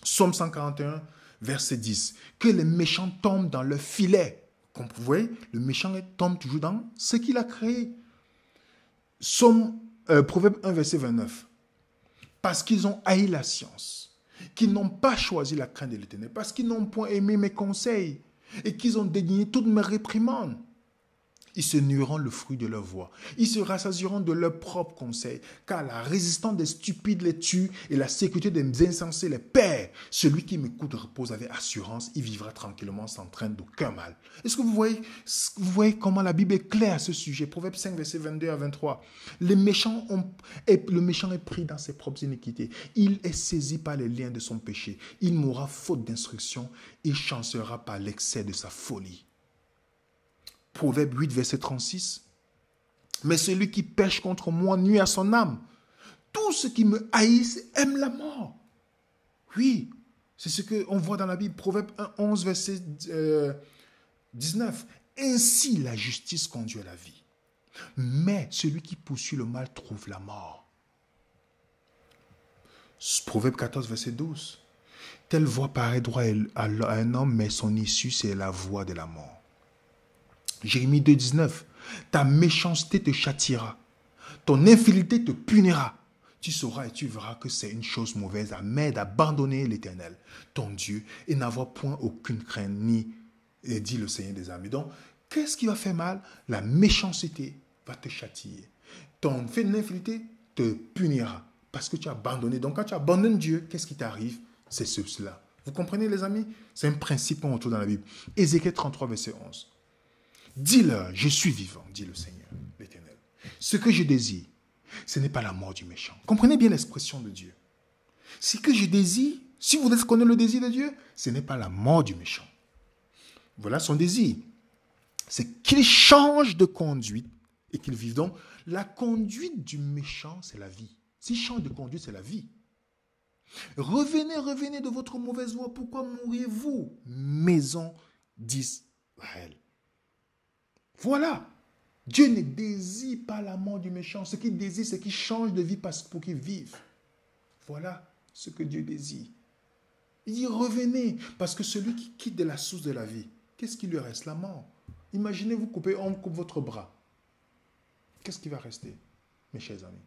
Psaume 141, verset 10. Que les méchants tombent dans leur filet. Comme vous voyez, le méchant tombe toujours dans ce qu'il a créé. Proverbe 1, verset 29. Parce qu'ils ont haï la science, qu'ils n'ont pas choisi la crainte de l'Éternel, parce qu'ils n'ont point aimé mes conseils et qu'ils ont dédaigné toutes mes réprimandes. Ils se nuiront le fruit de leur voix. Ils se rassasieront de leurs propres conseils, car la résistance des stupides les tue et la sécurité des insensés les perd. Celui qui m'écoute repose avec assurance, il vivra tranquillement sans crainte d'aucun mal. Est-ce que vous voyez comment la Bible est claire à ce sujet? Proverbe 5, verset 22 à 23. Le méchant est pris dans ses propres iniquités. Il est saisi par les liens de son péché. Il mourra faute d'instruction. Il chancellera par l'excès de sa folie. Proverbe 8, verset 36. Mais celui qui pêche contre moi nuit à son âme. Tous ceux qui me haïssent aiment la mort. Oui, c'est ce qu'on voit dans la Bible. Proverbe 1, 11, verset 19. Ainsi la justice conduit à la vie. Mais celui qui poursuit le mal trouve la mort. Proverbe 14, verset 12. Telle voie paraît droit à un homme, mais son issue, c'est la voie de la mort. Jérémie 2, 19. Ta méchanceté te châtiera. Ton infidélité te punira. Tu sauras et tu verras que c'est une chose mauvaise à mettre d'abandonner l'Éternel, ton Dieu, et n'avoir point aucune crainte, dit le Seigneur des armées. Donc, qu'est-ce qui va faire mal? La méchanceté va te châtier. Ton fait d'infidélité te punira parce que tu as abandonné. Donc, quand tu abandonnes Dieu, qu'est-ce qui t'arrive? C'est cela. Vous comprenez, les amis? C'est un principe qu'on retrouve dans la Bible. Ézéchiel 33, verset 11. Dis-leur, je suis vivant, dit le Seigneur, l'Éternel. Ce que je désire, ce n'est pas la mort du méchant. Comprenez bien l'expression de Dieu. Ce que je désire, si vous voulez connaître le désir de Dieu, ce n'est pas la mort du méchant. Voilà son désir. C'est qu'il change de conduite et qu'il vive. Donc, la conduite du méchant, c'est la vie. S'il change de conduite, c'est la vie. Revenez de votre mauvaise voie. Pourquoi mourriez-vous, maison d'Israël? Voilà. Dieu ne désire pas la mort du méchant. Ce qu'il désire, c'est qu'il change de vie pour qu'il vive. Voilà ce que Dieu désire. Il dit revenez, parce que celui qui quitte de la source de la vie, qu'est-ce qui lui reste? La mort. Imaginez, on coupe votre bras. Qu'est-ce qui va rester, mes chers amis?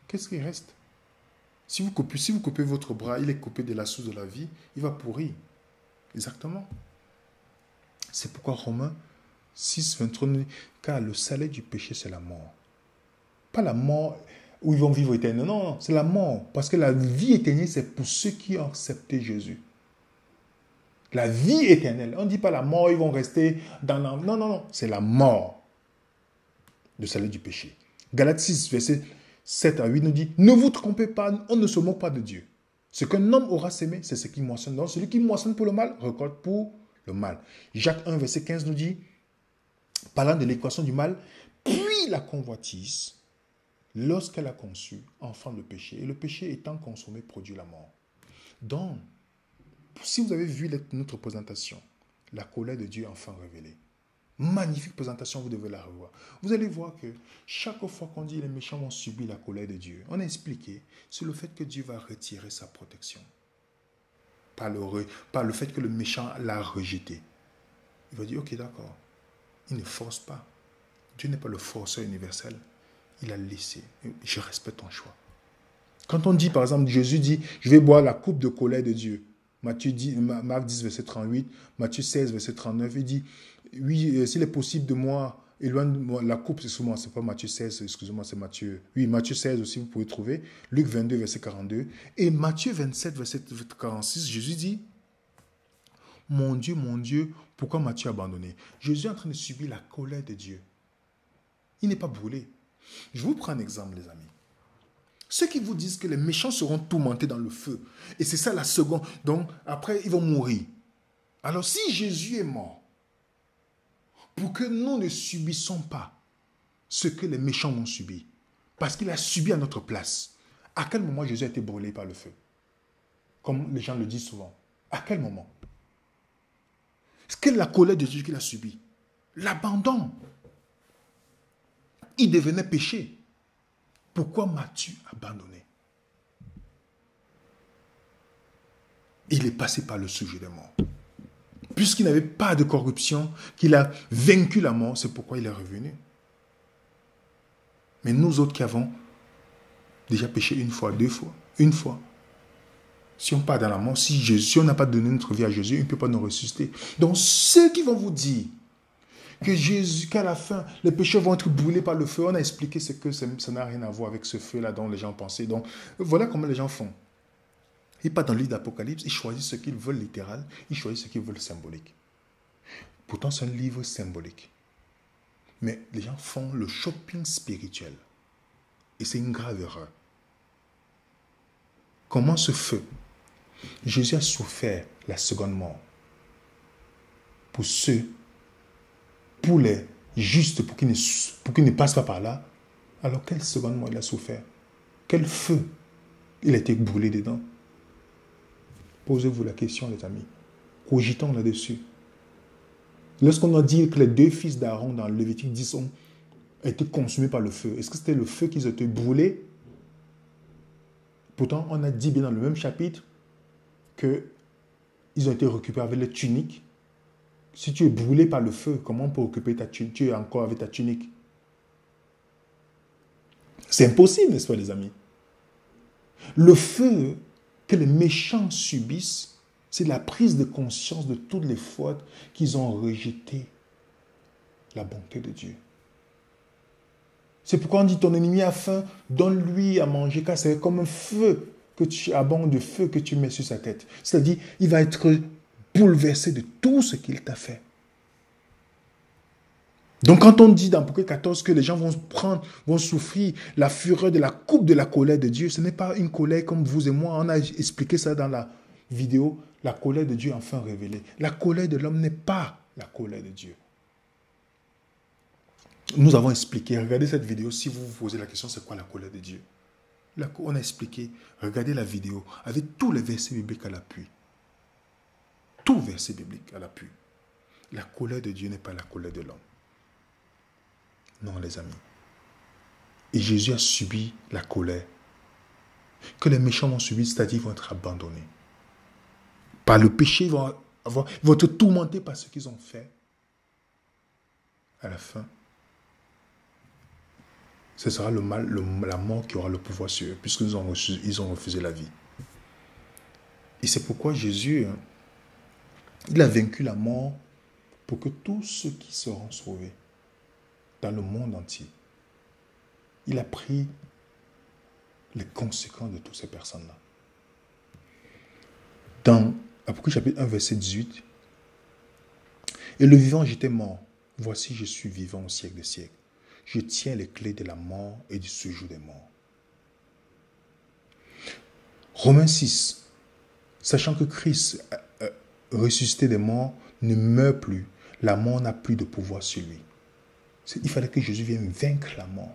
Qu'est-ce qui reste? Si vous coupez votre bras, il est coupé de la source de la vie, il va pourrir. Exactement. C'est pourquoi Romains 6, 23 nous dit, car le salaire du péché, c'est la mort. Pas la mort où ils vont vivre éternellement. Non, non, c'est la mort. Parce que la vie éternelle, c'est pour ceux qui ont accepté Jésus. La vie éternelle. On ne dit pas la mort, ils vont rester dans la... Non, non, non. C'est la mort. Le salaire du péché. Galates 6, verset 7 à 8 nous dit, ne vous trompez pas, on ne se moque pas de Dieu. Ce qu'un homme aura sémé, c'est ce qu'il moissonne. Donc, celui qui moissonne pour le mal, récolte pour le mal. Jacques 1, verset 15 nous dit, parlant de l'équation du mal, puis la convoitise, lorsqu'elle a conçu, enfant le péché. Et le péché étant consommé, produit la mort. Donc, si vous avez vu notre présentation, la colère de Dieu enfin révélée, magnifique présentation, vous devez la revoir. Vous allez voir que chaque fois qu'on dit les méchants vont subir la colère de Dieu, on a expliqué, c'est le fait que Dieu va retirer sa protection. Par le fait que le méchant l'a rejeté. Il va dire, ok, d'accord. Il ne force pas. Dieu n'est pas le forceur universel. Il a laissé. Je respecte ton choix. Quand on dit, par exemple, Jésus dit, je vais boire la coupe de colère de Dieu. Marc 10, verset 38, Matthieu 16, verset 39, il dit, oui, s'il est possible de moi, éloigne de moi la coupe, c'est pas Matthieu 16, excusez-moi, c'est Matthieu. Oui, Matthieu 16 aussi, vous pouvez trouver. Luc 22, verset 42. Et Matthieu 27, verset 46, Jésus dit, mon Dieu, pourquoi m'as-tu abandonné? Jésus est en train de subir la colère de Dieu. Il n'est pas brûlé. Je vous prends un exemple, les amis. Ceux qui vous disent que les méchants seront tourmentés dans le feu, et c'est ça la seconde, donc après ils vont mourir. Alors si Jésus est mort, pour que nous ne subissons pas ce que les méchants vont subir, parce qu'il a subi à notre place, à quel moment Jésus a été brûlé par le feu? Comme les gens le disent souvent. À quel moment? Quelle est la colère de Jésus qu'il a subi? L'abandon. Il devenait péché. Pourquoi m'as-tu abandonné? Il est passé par le sujet des morts. Puisqu'il n'avait pas de corruption, qu'il a vaincu la mort, c'est pourquoi il est revenu. Mais nous autres qui avons déjà péché une fois, deux fois, une fois, si on part dans la mort, si on n'a pas donné notre vie à Jésus, il ne peut pas nous ressusciter. Donc ceux qui vont vous dire que Jésus, qu'à la fin, les pécheurs vont être brûlés par le feu. On a expliqué ce que ça n'a rien à voir avec ce feu-là dont les gens pensaient. Donc, voilà comment les gens font. Ils partent dans le livre d'Apocalypse, ils choisissent ce qu'ils veulent littéral, ils choisissent ce qu'ils veulent symbolique. Pourtant, c'est un livre symbolique. Mais les gens font le shopping spirituel. Et c'est une grave erreur. Comment ce feu? Jésus a souffert la seconde mort. Pour ceux, pour les justes, pour qu'ils ne passent pas par là. Alors, quelle seconde mort il a souffert? Quel feu il a été brûlé dedans? Posez-vous la question, les amis. Cogitons là-dessus. Lorsqu'on a dit que les deux fils d'Aaron dans Lévitique 10 ont été consumés par le feu, est-ce que c'était le feu qu'ils ont été brûlés? Pourtant, on a dit bien dans le même chapitre qu'ils ont été récupérés avec les tuniques. Si tu es brûlé par le feu, comment on peut occuper ta tunique? Tu es encore avec ta tunique. C'est impossible, n'est-ce pas, les amis? Le feu que les méchants subissent, c'est la prise de conscience de toutes les fautes qu'ils ont rejetées la bonté de Dieu. C'est pourquoi on dit ton ennemi a faim, donne-lui à manger, car c'est comme un feu que tu abondes de feu que tu mets sur sa tête. C'est-à-dire, il va être bouleversé de tout ce qu'il t'a fait. Donc quand on dit dans Apocalypse 14 que les gens vont souffrir la fureur de la coupe de la colère de Dieu, ce n'est pas une colère comme vous et moi, on a expliqué ça dans la vidéo, la colère de Dieu enfin révélée. La colère de l'homme n'est pas la colère de Dieu. Nous avons expliqué, regardez cette vidéo, si vous vous posez la question, c'est quoi la colère de Dieu? On a expliqué, regardez la vidéo, avec tous les versets bibliques à l'appui. Tout verset biblique à l'appui. La colère de Dieu n'est pas la colère de l'homme. Non, les amis. Et Jésus a subi la colère que les méchants vont subir, c'est-à-dire qu'ils vont être abandonnés. Par le péché, ils vont être tourmentés par ce qu'ils ont fait. À la fin, ce sera le mal, la mort qui aura le pouvoir sur eux, puisqu'ils ont refusé la vie. Et c'est pourquoi Jésus Il a vaincu la mort pour que tous ceux qui seront sauvés dans le monde entier, il a pris les conséquences de toutes ces personnes-là. Dans Apocalypse chapitre 1, verset 18, et le vivant, j'étais mort. Voici, je suis vivant au siècle des siècles. Je tiens les clés de la mort et du séjour des morts. Romains 6, sachant que Christ, ressuscité des morts, ne meurt plus, la mort n'a plus de pouvoir sur lui. Il fallait que Jésus vienne vaincre la mort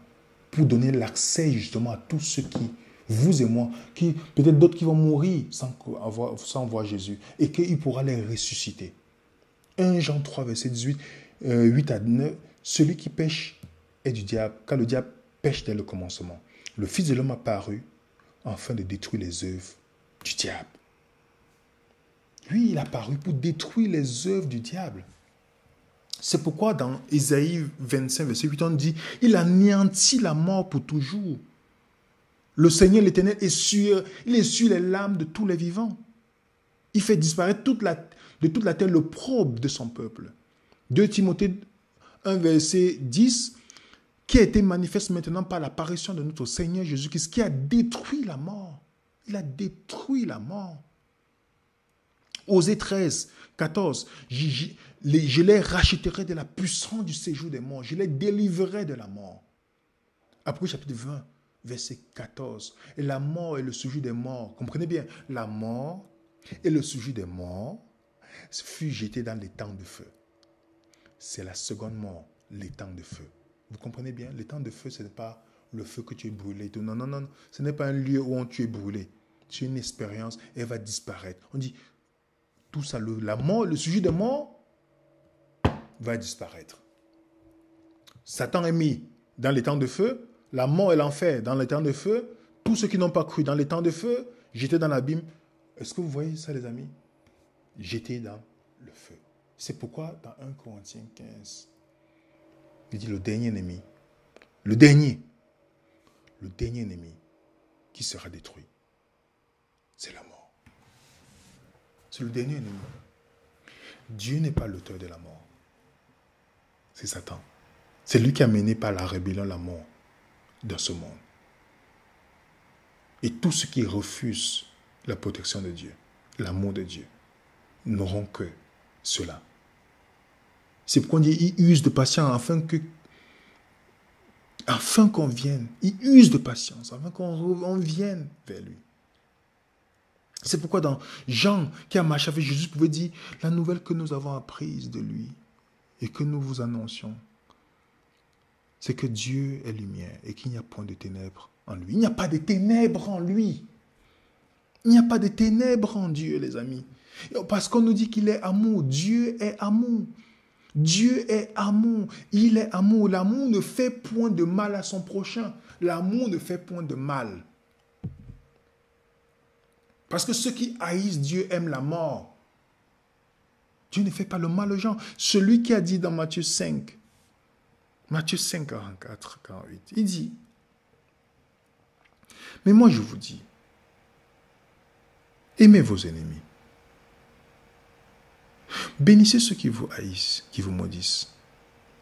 pour donner l'accès justement à tous ceux qui, vous et moi, qui peut-être d'autres qui vont mourir sans voir Jésus et qu'il pourra les ressusciter. 1 Jean 3, verset 18, 8 à 9, celui qui pêche est du diable, car le diable pêche dès le commencement. Le Fils de l'homme a paru afin de détruire les œuvres du diable. Lui, il a paru pour détruire les œuvres du diable. C'est pourquoi dans Ésaïe 25, verset 8, on dit, il anéantit la mort pour toujours. Le Seigneur l'Éternel il essuie les larmes de tous les vivants. Il fait disparaître de toute la terre l'opprobre de son peuple. 2 Timothée 1, verset 10, qui a été manifeste maintenant par l'apparition de notre Seigneur Jésus-Christ, qui a détruit la mort. Il a détruit la mort. Osée 13, 14, je les rachèterai de la puissance du séjour des morts, je les délivrerai de la mort. Apocalypse chapitre 20, verset 14, et la mort et le séjour des morts, comprenez bien, la mort et le séjour des morts fut jeté dans les temps de feu. C'est la seconde mort, les temps de feu. Vous comprenez bien, les temps de feu, ce n'est pas le feu que tu es brûlé. Non, non, non, ce n'est pas un lieu où tu es brûlé. C'est une expérience, elle va disparaître. On dit, tout ça, la mort, le sujet de mort va disparaître. Satan est mis dans les temps de feu, la mort et l'enfer dans les temps de feu, tous ceux qui n'ont pas cru dans les temps de feu, jetés dans l'abîme. Est-ce que vous voyez ça, les amis? Jetés dans le feu. C'est pourquoi dans 1 Corinthiens 15, il dit le dernier ennemi qui sera détruit, c'est la mort. C'est le dernier ennemi. Dieu n'est pas l'auteur de la mort. C'est Satan. C'est lui qui a mené par la rébellion la mort dans ce monde. Et tous ceux qui refusent la protection de Dieu, l'amour de Dieu, n'auront que cela. C'est pourquoi on dit, il use de patience afin qu'on vienne. Il use de patience afin qu'on vienne vers lui. C'est pourquoi dans Jean, qui a marché avec Jésus, pouvait dire, la nouvelle que nous avons apprise de lui et que nous vous annoncions, c'est que Dieu est lumière et qu'il n'y a point de ténèbres en lui. Il n'y a pas de ténèbres en lui. Il n'y a pas de ténèbres en Dieu, les amis. Parce qu'on nous dit qu'il est amour. Dieu est amour. Dieu est amour. Il est amour. L'amour ne fait point de mal à son prochain. L'amour ne fait point de mal. Parce que ceux qui haïssent Dieu aiment la mort. Dieu ne fait pas le mal aux gens. Celui qui a dit dans Matthieu 5, 44, 48, il dit, mais moi je vous dis, aimez vos ennemis. Bénissez ceux qui vous haïssent, qui vous maudissent.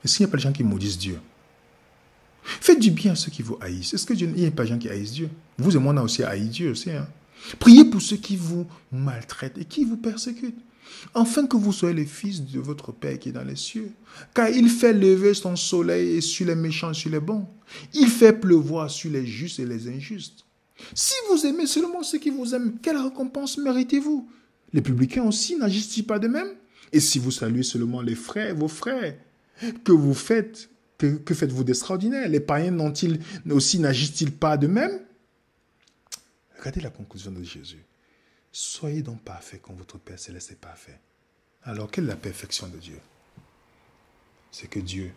Est-ce qu'il n'y a pas de gens qui maudissent Dieu? Faites du bien à ceux qui vous haïssent. Est-ce qu'il n'y a pas de gens qui haïssent Dieu? Vous et moi, on a aussi haï Dieu aussi. Priez pour ceux qui vous maltraitent et qui vous persécutent, afin que vous soyez les fils de votre Père qui est dans les cieux. Car il fait lever son soleil sur les méchants et sur les bons. Il fait pleuvoir sur les justes et les injustes. Si vous aimez seulement ceux qui vous aiment, quelle récompense méritez-vous? Les publicains aussi n'agissent-ils pas de même? Et si vous saluez seulement les frères, vos frères, que faites-vous d'extraordinaire? Les païens n'agissent-ils pas de même? Regardez la conclusion de Jésus. Soyez donc parfaits comme votre Père Céleste est parfait. Alors, quelle est la perfection de Dieu? C'est que Dieu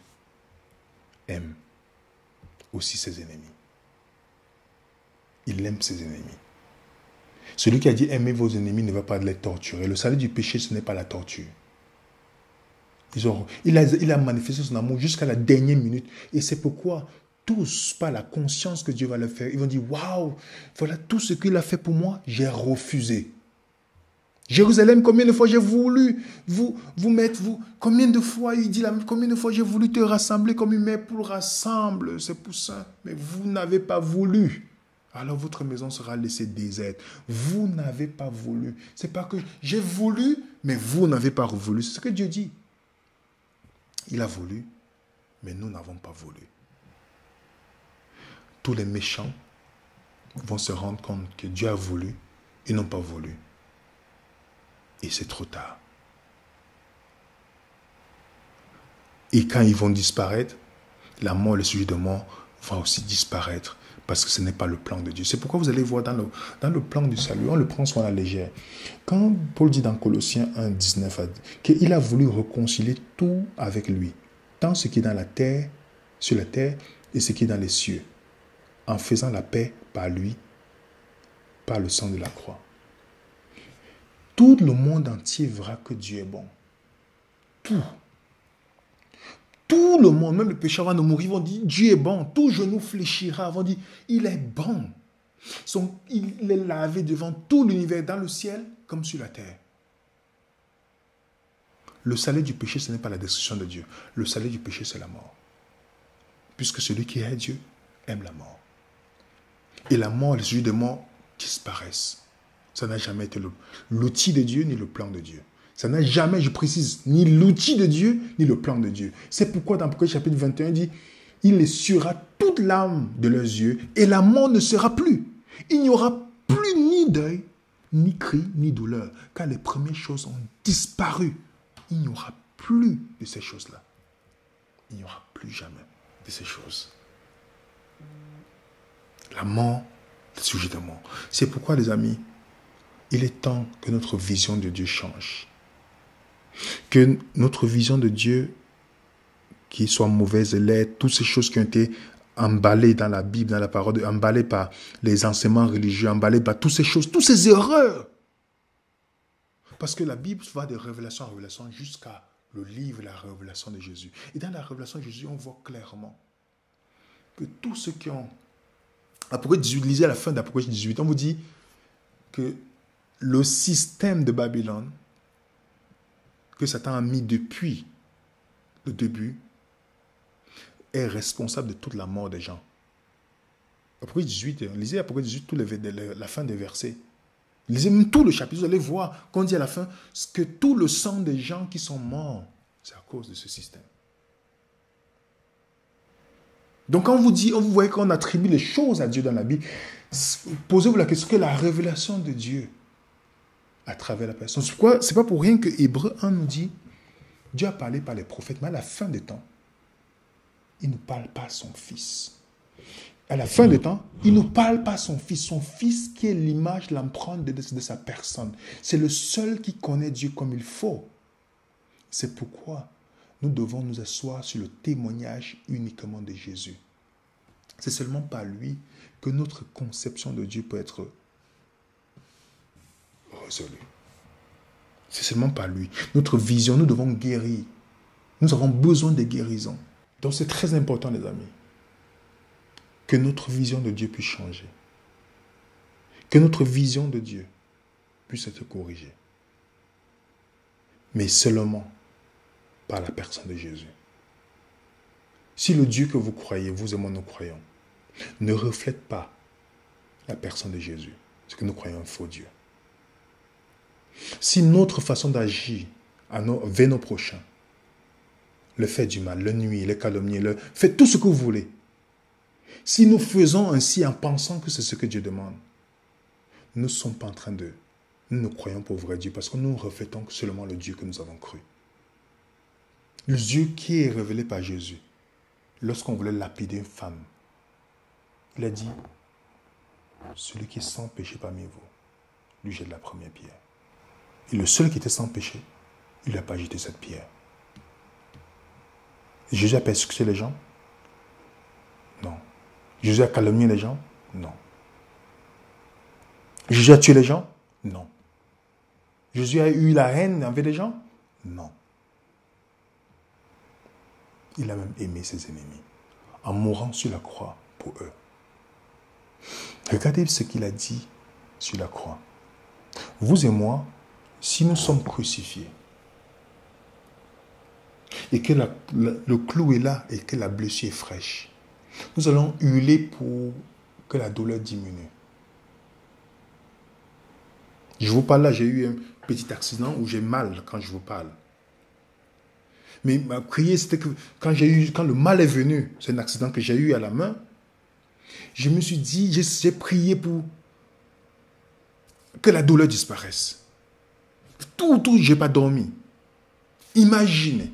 aime aussi ses ennemis. Il aime ses ennemis. Celui qui a dit aimez vos ennemis ne va pas les torturer. Le salut du péché, ce n'est pas la torture. Il a manifesté son amour jusqu'à la dernière minute. Et c'est pourquoi tous, par la conscience que Dieu va le faire, ils vont dire, waouh, voilà tout ce qu'il a fait pour moi, j'ai refusé. Jérusalem, combien de fois j'ai voulu vous mettre, combien de fois, il dit, combien de fois j'ai voulu te rassembler comme une mère pour rassemble ses poussins, mais vous n'avez pas voulu. Alors votre maison sera laissée déserte. Vous n'avez pas voulu. C'est pas que j'ai voulu, mais vous n'avez pas voulu. C'est ce que Dieu dit. Il a voulu, mais nous n'avons pas voulu. Tous les méchants vont se rendre compte que Dieu a voulu, ils n'ont pas voulu. Et c'est trop tard. Et quand ils vont disparaître, la mort et le sujet de mort vont aussi disparaître parce que ce n'est pas le plan de Dieu. C'est pourquoi vous allez voir dans le plan du salut, on le prend souvent à la légère. Quand Paul dit dans Colossiens 1, 19, qu'il a voulu réconcilier tout avec lui, tant ce qui est dans la terre, sur la terre, et ce qui est dans les cieux, en faisant la paix par lui, par le sang de la croix. Tout le monde entier verra que Dieu est bon. Tout. Tout le monde, même le pécheur avant de mourir, vont dire Dieu est bon. Tout genou fléchira, vont dire il est bon. Il est lavé devant tout l'univers, dans le ciel comme sur la terre. Le salaire du péché, ce n'est pas la destruction de Dieu. Le salaire du péché, c'est la mort. Puisque celui qui est Dieu aime la mort. Et la mort et le sujet de mort disparaissent. Ça n'a jamais été l'outil de Dieu ni le plan de Dieu. Ça n'a jamais, je précise, ni l'outil de Dieu ni le plan de Dieu. C'est pourquoi dans Apocalypse chapitre 21, il dit « Il essuiera toute l'âme de leurs yeux et la mort ne sera plus. Il n'y aura plus ni deuil, ni cri, ni douleur, car les premières choses ont disparu. Il n'y aura plus de ces choses-là. Il n'y aura plus jamais de ces choses. La mort, le sujet de mort. C'est pourquoi, les amis, il est temps que notre vision de Dieu change. Que notre vision de Dieu, qui soit mauvaise, laide, toutes ces choses qui ont été emballées dans la Bible, dans la parole, emballées par les enseignements religieux, emballées par toutes ces choses, toutes ces erreurs. Parce que la Bible va de révélation en révélation jusqu'à le livre, la révélation de Jésus. Et dans la révélation de Jésus, on voit clairement que tous ceux qui ont... Apocalypse 18, lisez à la fin d'Apocalypse 18, on vous dit que le système de Babylone que Satan a mis depuis le début est responsable de toute la mort des gens. Apocalypse 18, lisez Apocalypse 18, la fin des versets. Lisez même tout le chapitre, vous allez voir qu'on dit à la fin que tout le sang des gens qui sont morts, c'est à cause de ce système. Donc quand on vous voyez qu'on attribue les choses à Dieu dans la Bible, posez-vous la question, que la révélation de Dieu à travers la personne. C'est pas pour rien que Hébreu 1 nous dit, Dieu a parlé par les prophètes, mais à la fin des temps, il ne parle pas à son Fils. À la fin des temps, il ne parle pas à son Fils qui est l'image, l'empreinte de sa personne. C'est le seul qui connaît Dieu comme il faut. C'est pourquoi nous devons nous asseoir sur le témoignage uniquement de Jésus. C'est seulement par lui que notre conception de Dieu peut être résolue. C'est seulement par lui. Notre vision, nous devons guérir. Nous avons besoin de guérison. Donc c'est très important, les amis, que notre vision de Dieu puisse changer. Que notre vision de Dieu puisse être corrigée. Mais seulement par la personne de Jésus. Si le Dieu que vous croyez, vous et moi nous croyons, ne reflète pas la personne de Jésus, c'est que nous croyons un faux Dieu. Si notre façon d'agir vers nos prochains, le fait du mal, le nuire, le calomnier, faites tout ce que vous voulez. Si nous faisons ainsi en pensant que c'est ce que Dieu demande, nous ne sommes pas en train de... Nous ne croyons pas au vrai Dieu parce que nous reflétons seulement le Dieu que nous avons cru. Le Dieu qui est révélé par Jésus, lorsqu'on voulait lapider une femme, il a dit, celui qui est sans péché parmi vous, lui jette la première pierre. Et le seul qui était sans péché, il n'a pas jeté cette pierre. Jésus a persécuté les gens? Non. Jésus a calomnié les gens? Non. Jésus a tué les gens? Non. Jésus a eu la haine envers les gens? Non. Il a même aimé ses ennemis, en mourant sur la croix pour eux. Regardez ce qu'il a dit sur la croix. Vous et moi, si nous sommes crucifiés et que le clou est là et que la blessure est fraîche, nous allons hurler pour que la douleur diminue. Je vous parle là, j'ai eu un petit accident où j'ai mal quand je vous parle. Mais ma prière, c'était que quand le mal est venu, c'est un accident que j'ai eu à la main, je me suis dit, j'ai prié pour que la douleur disparaisse. Tout, je n'ai pas dormi. Imaginez,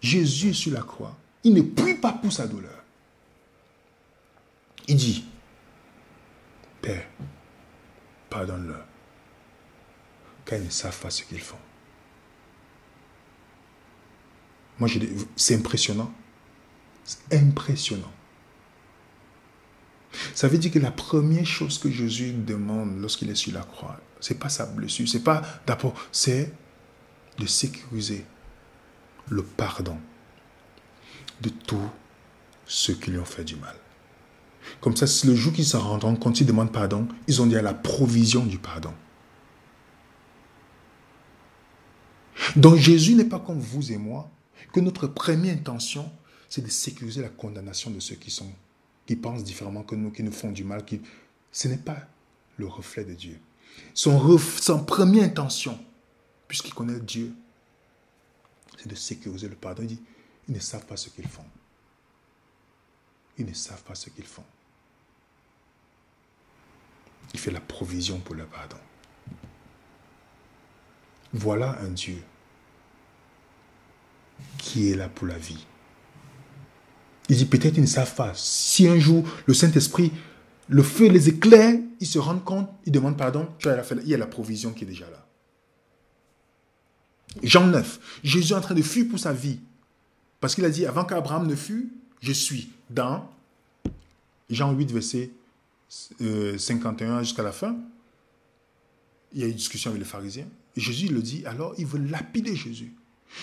Jésus sur la croix, il ne prie pas pour sa douleur. Il dit, Père, pardonne-leur, car ils ne savent pas ce qu'ils font. Moi, c'est impressionnant. C'est impressionnant. Ça veut dire que la première chose que Jésus demande lorsqu'il est sur la croix, ce n'est pas sa blessure, c'est pas d'abord, c'est de sécuriser le pardon de tous ceux qui lui ont fait du mal. Comme ça, si le jour qu'ils s'en rendront compte, ils demandent pardon, ils ont déjà la provision du pardon. Donc Jésus n'est pas comme vous et moi, que notre première intention, c'est de sécuriser la condamnation de ceux qui pensent différemment que nous, qui nous font du mal. Ce n'est pas le reflet de Dieu. Son première intention, puisqu'il connaît Dieu, c'est de sécuriser le pardon. Il dit, ils ne savent pas ce qu'ils font. Ils ne savent pas ce qu'ils font. Il fait la provision pour le pardon. Voilà un Dieu qui est là pour la vie. Il dit peut-être ils ne savent pas. Si un jour le Saint-Esprit, le feu les éclaire, ils se rendent compte, ils demandent pardon, il y a la provision qui est déjà là. Jean 9, Jésus est en train de fuir pour sa vie. Parce qu'il a dit, avant qu'Abraham ne fût, je suis. Dans Jean 8, verset 51 jusqu'à la fin, il y a eu une discussion avec les pharisiens. Et Jésus le dit, alors il veut lapider Jésus.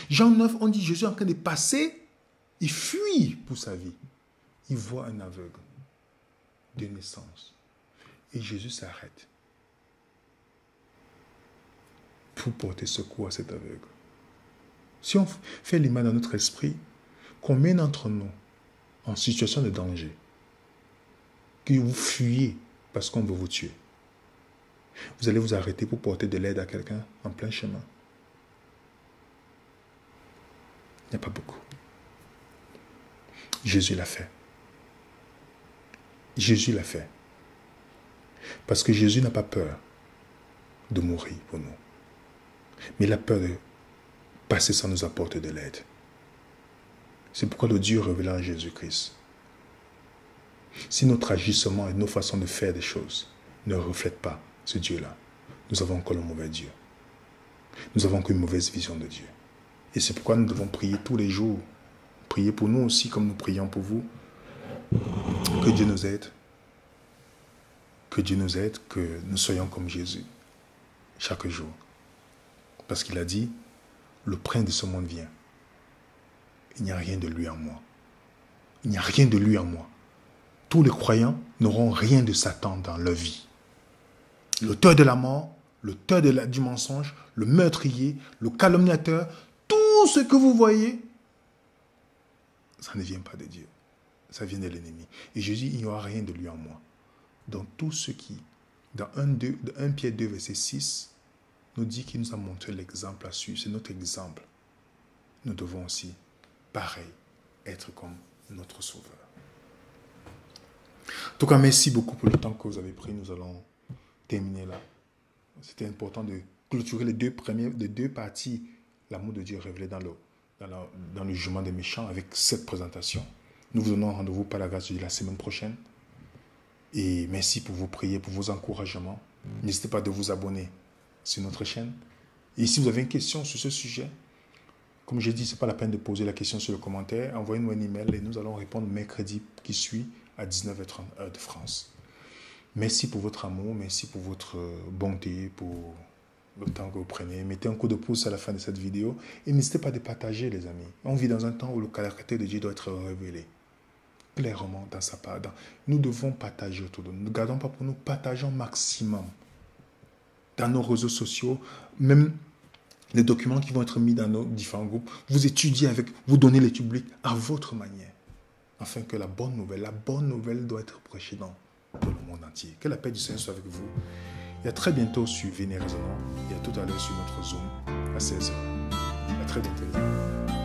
Jean 9, on dit Jésus est en train de passer, il fuit pour sa vie. Il voit un aveugle de naissance. Et Jésus s'arrête pour porter secours à cet aveugle. Si on fait l'image dans notre esprit, combien d'entre nous, en situation de danger, que vous fuyez parce qu'on veut vous tuer, vous allez vous arrêter pour porter de l'aide à quelqu'un en plein chemin? Il n'y a pas beaucoup. Jésus l'a fait. Jésus l'a fait. Parce que Jésus n'a pas peur de mourir pour nous. Mais il a peur de passer sans nous apporter de l'aide. C'est pourquoi le Dieu révélé en Jésus-Christ. Si notre agissement et nos façons de faire des choses ne reflètent pas ce Dieu-là, nous avons encore le mauvais Dieu. Nous avons encore une mauvaise vision de Dieu. Et c'est pourquoi nous devons prier tous les jours. Priez pour nous aussi comme nous prions pour vous. Que Dieu nous aide. Que Dieu nous aide, que nous soyons comme Jésus chaque jour. Parce qu'il a dit, le prince de ce monde vient. Il n'y a rien de lui en moi. Il n'y a rien de lui en moi. Tous les croyants n'auront rien de Satan dans leur vie. L'auteur de la mort, l'auteur du mensonge, le meurtrier, le calomniateur, tout ce que vous voyez, ça ne vient pas de Dieu. Ça vient de l'ennemi. Et Jésus, il n'y aura rien de lui en moi. Donc tout ce qui, dans 1 Pierre 2, verset 6, nous dit qu'il nous a montré l'exemple à suivre. C'est notre exemple. Nous devons aussi, pareil, être comme notre Sauveur. En tout cas, merci beaucoup pour le temps que vous avez pris. Nous allons terminer là. C'était important de clôturer les deux parties, l'amour de Dieu révélé dans le jugement des méchants avec cette présentation. Nous vous donnons rendez-vous par la grâce de Dieu la semaine prochaine. Et merci pour vos prières, pour vos encouragements. N'hésitez pas de vous abonner sur notre chaîne. Et si vous avez une question sur ce sujet, comme j'ai dit, ce n'est pas la peine de poser la question sur le commentaire. Envoyez-nous un email et nous allons répondre mercredi qui suit à 19h30 heure de France. Merci pour votre amour, merci pour votre bonté, pour le temps que vous prenez. Mettez un coup de pouce à la fin de cette vidéo et n'hésitez pas de partager, les amis. On vit dans un temps où le caractère de Dieu doit être révélé clairement dans sa part. Nous devons partager autour de nous. Ne gardons pas pour nous, partageons maximum dans nos réseaux sociaux, même les documents qui vont être mis dans nos différents groupes. Vous étudiez avec, vous donnez l'étude biblique à votre manière, afin que la bonne nouvelle doit être prêchée dans le monde entier. Que la paix du Seigneur soit avec vous. Et à très bientôt sur Venez Raisonnons et à tout à l'heure sur notre Zoom à 16h. À très bientôt.